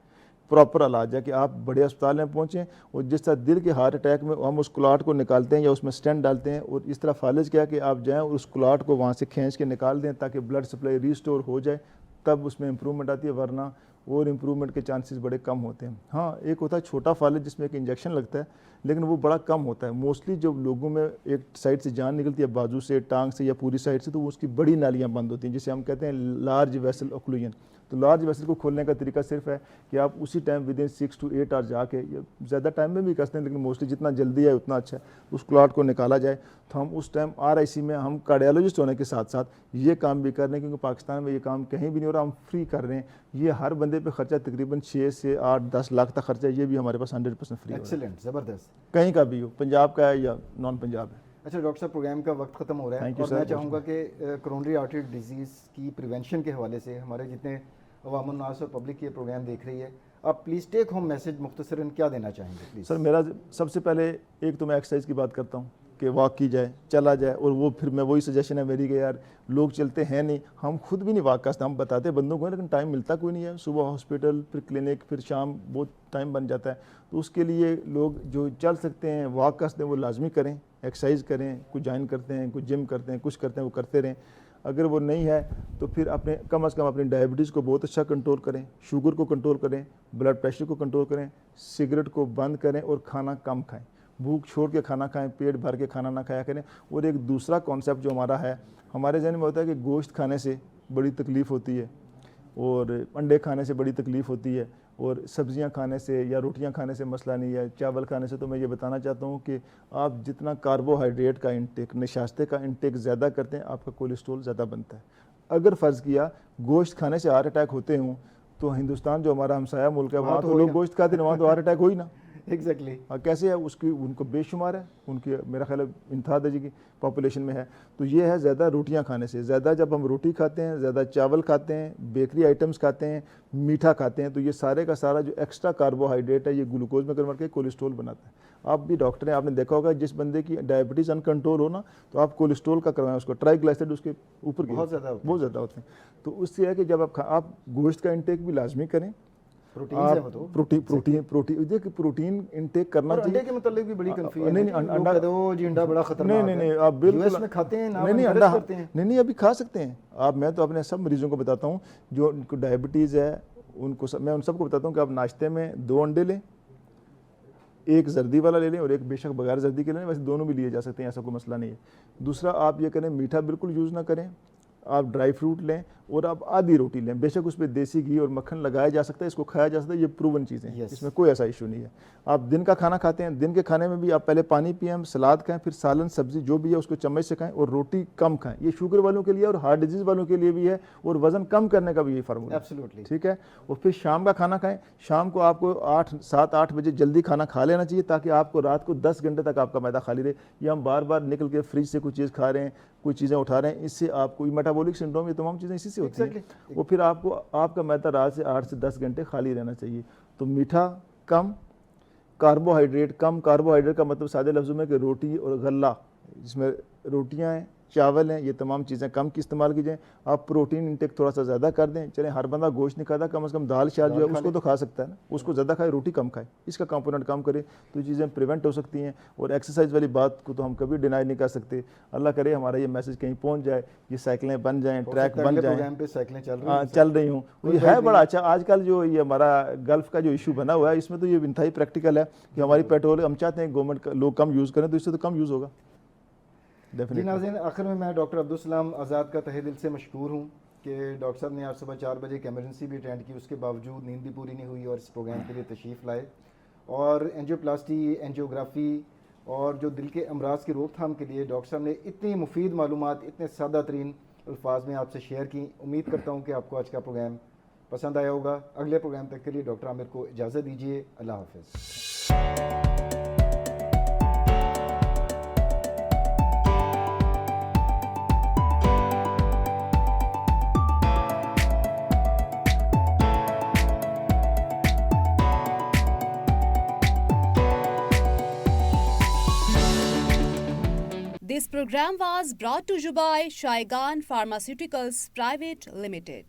प्रॉपर इलाज है कि आप बड़े अस्पताल में पहुँचें, और जिस तरह दिल के हार्ट अटैक में हम उस क्लॉट को निकालते हैं या उसमें स्टेंट डालते हैं, और इस तरह फालज क्या है कि आप जाएँ और उस क्लॉट को वहाँ से खींच के निकाल दें ताकि ब्लड सप्लाई रिस्टोर हो जाए, तब उसमें इम्प्रूवमेंट आती है, वरना और इम्प्रूवमेंट के चांसेस बड़े कम होते हैं। हाँ, एक होता है छोटा फालज जिसमें एक इंजेक्शन लगता है, लेकिन वो बड़ा कम होता है। मोस्टली जब लोगों में एक साइड से जान निकलती है, बाजू से, टांग से या पूरी साइड से, तो उसकी बड़ी नालियाँ बंद होती हैं, जिसे हम कहते हैं लार्ज वेसल ऑक्लूजन। तो लार्ज वेसल को खोलने का तरीका सिर्फ है कि आप उसी टाइम विदिन 6 to 8 आवर जाके, ज़्यादा टाइम में भी करते हैं, लेकिन मोस्टली जितना जल्दी है उतना अच्छा है, उस क्लॉट को निकाला जाए। तो हम उस टाइम RIC में हम कार्डियोलॉजिस्ट होने के साथ साथ ये काम भी कर रहे हैं, क्योंकि पाकिस्तान में ये काम कहीं भी नहीं हो रहा, हम फ्री कर रहे हैं। ये हर बंदे पे खर्चा तकरीबन 6 से 8-10 लाख तक खर्चा है, ये भी हमारे पास 100% फ्री है। एक्सीलेंट, ज़बरदस्त। कहीं का भी हो, पंजाब का है या नॉन पंजाब है। अच्छा डॉक्टर साहब, प्रोग्राम का वक्त ख़त्म हो रहा है, और मैं चाहूँगा कि कोरोनरी आर्टरी डिजीज़ की प्रिवेंशन के हवाले से हमारे जितने अवामुन्नास और पब्लिक ये प्रोग्राम देख रही है, आप प्लीज़ टेक होम मैसेज मुख्तसरन क्या देना चाहेंगे प्लीज़? सर मेरा सबसे पहले एक तो मैं एक्सरसाइज की बात करता हूँ, कि वॉक की जाए, चला जाए। और वो फिर मैं वही सजेशन है मेरी कि यार लोग चलते हैं नहीं, हम खुद भी नहीं वॉक करते, हम बताते बंदों को, लेकिन टाइम मिलता कोई नहीं है। सुबह हॉस्पिटल, फिर क्लिनिक, फिर शाम बहुत टाइम बन जाता है। तो उसके लिए लोग जो चल सकते हैं, वॉक करते हैं, वो लाजमी करें, एक्सरसाइज करें, कुछ ज्वाइन करते हैं, कुछ जिम करते हैं, कुछ करते हैं, वो करते रहें। अगर वो नहीं है तो फिर अपने कम से कम अपनी डायबिटीज़ को बहुत अच्छा कंट्रोल करें, शुगर को कंट्रोल करें, ब्लड प्रेशर को कंट्रोल करें, सिगरेट को बंद करें और खाना कम खाएं, भूख छोड़ के खाना खाएं, पेट भर के खाना ना खाया करें। और एक दूसरा कॉन्सेप्ट जो हमारा है, हमारे जहन में होता है कि गोश्त खाने से बड़ी तकलीफ़ होती है और अंडे खाने से बड़ी तकलीफ़ होती है और सब्जियां खाने से या रोटियां खाने से मसला नहीं है, चावल खाने से। तो मैं ये बताना चाहता हूँ कि आप जितना कार्बोहाइड्रेट का इंटेक, नशास्ते का इंटेक ज़्यादा करते हैं, आपका कोलेस्ट्रॉल ज़्यादा बनता है। अगर फ़र्ज़ किया गोश्त खाने से हार्ट अटैक होते हों, तो हिंदुस्तान जो हमारा हमसाया मुल्क है, वहाँ तो लोग गोश्त खाते हैं, वहाँ तो हार्ट अटैक हो ही ना। एग्जैक्टली कैसे है उसकी, उनको बेशुमार है, उनकी मेरा ख्याल है इंतहा दर्जे की पॉपुलेशन में है। तो ये है ज़्यादा रोटियां खाने से, ज़्यादा जब हम रोटी खाते हैं, ज़्यादा चावल खाते हैं, बेकरी आइटम्स खाते हैं, मीठा खाते हैं, तो ये सारे का सारा जो एक्स्ट्रा कार्बोहाइड्रेट है, ये ग्लूकोज में कन्वर्ट करके कोलेस्ट्रॉल बनाता है। आप भी डॉक्टर हैं, आपने देखा होगा जिस बंदे की डायबिटीज़ अनकंट्रोल हो ना, तो आप कोलेस्ट्रॉल का करवाएं, उसको ट्राइग्लाइसराइड उसके ऊपर बहुत ज़्यादा होते हैं। तो उससे है कि जब आप गोश्त का इंटेक भी लाजमी करें, प्रोटीन इंटेक करना चाहिए। अंडे के मतलब भी बड़ी कंफ्यूजन नहीं, अंडा दो जी, अंडा बड़ा खतरनाक है। नहीं, आप बिल्कुल यूएस में खाते हैं ना, नहीं, अंडा नहीं, अभी खा सकते हैं आप। मैं तो अपने सब मरीजों को बताता हूँ जो उनको डायबिटीज़ है, उनको मैं उन सबको बताता हूँ कि आप नाश्ते में 2 अंडे लें, एक जर्दी वाला ले लें और एक बेशक बगैर जर्दी के लें, वैसे दोनों भी लिए जा सकते हैं, ऐसा कोई मसला नहीं है। दूसरा आप ये करें, मीठा बिल्कुल यूज़ ना करें, आप ड्राई फ्रूट लें और आप आधी रोटी लें, बेशक उस पर देसी घी और मक्खन लगाया जा सकता है, इसको खाया जा सकता है, ये प्रूवन चीज़ें हैं, इसमें कोई ऐसा इशू नहीं है। आप दिन का खाना खाते हैं, दिन के खाने में भी आप पहले पानी पिएं, सलाद खाएं, फिर सालन सब्जी जो भी है उसको चम्मच से खाएं और रोटी कम खाएं। ये शुगर वालों के लिए और हार्ट डिजीज़ वालों के लिए भी है और वजन कम करने का भी यही फार्मूला है, ठीक है। और फिर शाम का खाना खाएं, शाम को आपको 7-8 बजे जल्दी खाना खा लेना चाहिए, ताकि आपको रात को 10 घंटे तक आपका मैदा खाली रहे। ये हम बार बार निकल के फ्रिज से कुछ चीज़ खा रहे हैं, कुछ चीज़ें उठा रहे हैं, इससे आपको मेटाबॉलिक सिंड्रोम, ये तमाम चीज़ें इसी से होती हैं। वो फिर आपको आपका मैदा रात से 8 से 10 घंटे खाली रहना चाहिए। तो मीठा कम, कार्बोहाइड्रेट कम। कार्बोहाइड्रेट का मतलब सादे लफ्ज़ों में कि रोटी और गल्ला, जिसमें रोटियां हैं, चावल हैं, ये तमाम चीज़ें कम की इस्तेमाल कीजिए। आप प्रोटीन इंटेक थोड़ा सा ज़्यादा कर दें। चलें हर बंदा गोश्त नहीं खाता, कम से कम दाल शाल जो है उसको तो खा सकता है ना, उसको ज़्यादा खाए, रोटी कम खाए, इसका कंपोनेंट कम करे, तो चीज़ें प्रिवेंट हो सकती हैं। और एक्सरसाइज वाली बात को तो हम कभी डिनाई नहीं कर सकते। अल्लाह करे हमारा ये मैसेज कहीं पहुँच जाए, ये साइकिलें बन जाएँ, ट्रैक बन जाए, साइकिलें चल रही हूँ, ये है बड़ा अच्छा। आजकल जो ये हमारा गल्फ़ का जो इशू बना हुआ है, इसमें तो ये इंतहाई प्रैक्टिकल है कि हमारी पेट्रोल, हम चाहते हैं गवर्नमेंट लोग कम यूज़ करें, तो इससे तो कम यूज़ होगा। जी नाज़रीन, आखिर में मैं डॉक्टर अब्दुल सलाम आज़ाद का तहे दिल से मशकूर हूँ कि डॉक्टर साहब ने आज सुबह 4 बजे एक एमरजेंसी भी अटेंड की, उसके बावजूद नींद भी पूरी नहीं हुई और इस प्रोग्राम के लिए तशरीफ़ लाए और एंजियोप्लास्टी, एंजियोग्राफी और जो दिल के अमराज की रोकथाम के लिए डॉक्टर साहब ने इतनी मुफीद मालूमात इतने सादा तरीन अल्फाज में आपसे शेयर की। उम्मीद करता हूँ कि आपको आज का प्रोग्राम पसंद आया होगा। अगले प्रोग्राम तक के लिए डॉक्टर आमिर को इजाज़त दीजिए। अल्लाह हाफ़िज़। This program was brought to you by Saigon Pharmaceuticals Private Limited.